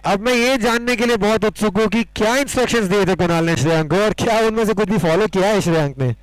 C: अब मैं ये जानने के लिए बहुत उत्सुक हूं कि क्या इंस्ट्रक्शंस दिए थे कुणाल ने श्रेयांक को, और क्या उनमें से कुछ भी फॉलो किया है श्रेयांक ने।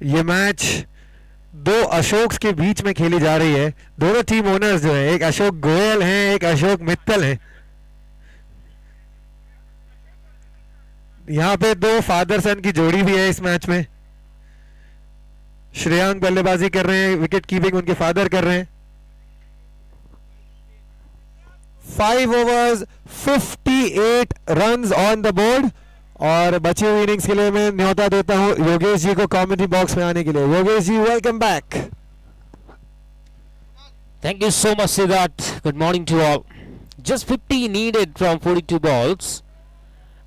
C: ये मैच दो अशोक के बीच में खेली जा रही है. दोनों टीम ओनर्स जो है, एक अशोक गोयल हैं, एक अशोक मित्तल हैं. यहाँ पे दो फादर सन की जोड़ी भी है इस मैच में. श्रेयांक बल्लेबाजी कर रहे हैं, विकेट कीपिंग उनके फादर कर रहे हैं. 5 overs 58 runs on the board. और बची हुई इनिंग्स के लिए मैं न्योता देता हूं योगेश जी को कमेंट्री बॉक्स में आने के लिए. Yogesh ji, welcome back.
B: Thank you so much, Siddharth. Good morning to all. Just 50 needed from 42 balls.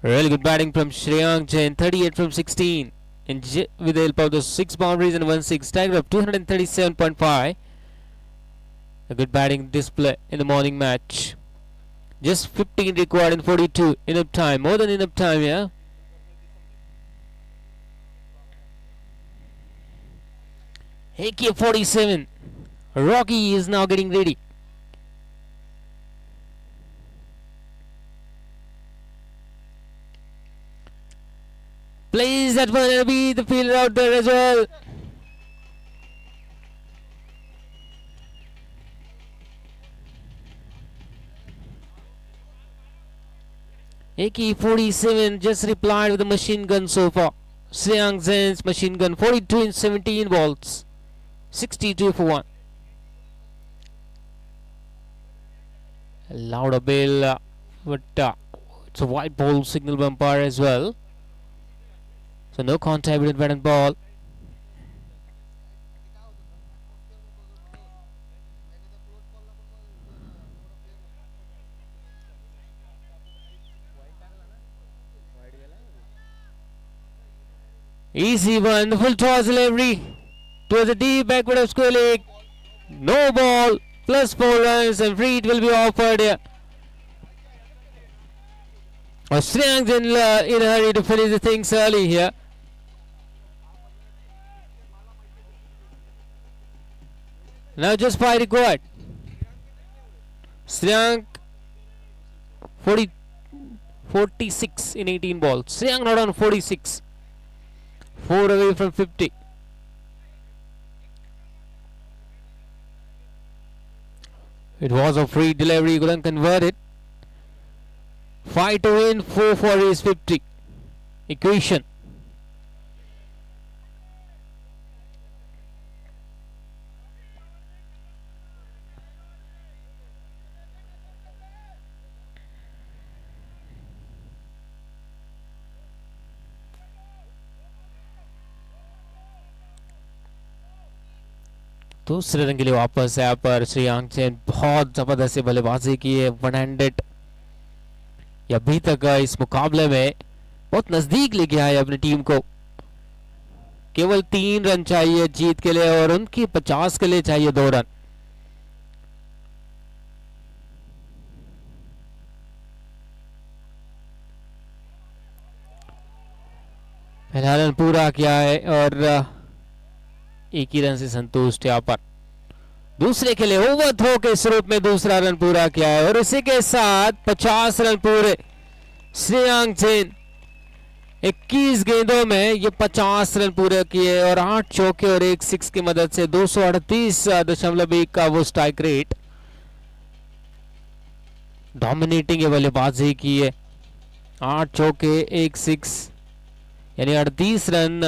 B: Really good batting from Shreyank Jain, 38 from 16. And with the help of the 6 boundaries and 1/6, tiger of 237.5. A good batting display in the morning match. Just 15 required in 42. Enough time, more than enough time, yeah. AK-47. Rocky is now getting ready. Plays that one and be the fielder out there as well. AK-47 just replied with a machine gun so far. Shreyank Zain's machine gun, 42 in 17 balls. 62 for 1. Louder bill, but it's a white ball signal by umpire as well. So no contact between bat and ball. Easy one, the full toss delivery towards the deep backward of square leg. No ball, plus 4 runs, and free it will be offered here. Shreyank in a hurry to finish the things early here. Now just 5 required. Shreyank 46 in 18 balls. Shreyank not on 46. 4 away from 50. It was a free delivery, couldn't convert it. 5 to win, 4 for his 50. Equation. दूसरे run के लिए वापस है पर श्रेयांक जैन बहुत जबरदस्त बल्लेबाजी की है. 100 अभी तक इस मुकाबले में बहुत नजदीक लेके आए अपनी टीम को. केवल 3 रन चाहिए जीत के लिए और उनकी 50 के लिए चाहिए 2 रन. पहला रन पूरा किया है और एक ही रन से संतुष्ट यहाँ पर. दूसरे के लिए ओवर थ्रो के स्वरूप में दूसरा रन पूरा किया है और इसी के साथ 50 रन पूरे. श्रेयांक जैन 21 गेंदों में ये 50 रन पूरे किए और 8 चौके और 1 सिक्स की मदद से 238.1 का वो स्ट्राइक रेट. डोमिनेटिंग बल्लेबाजी की है. 8 चौके 1 सिक्स यानी 38 रन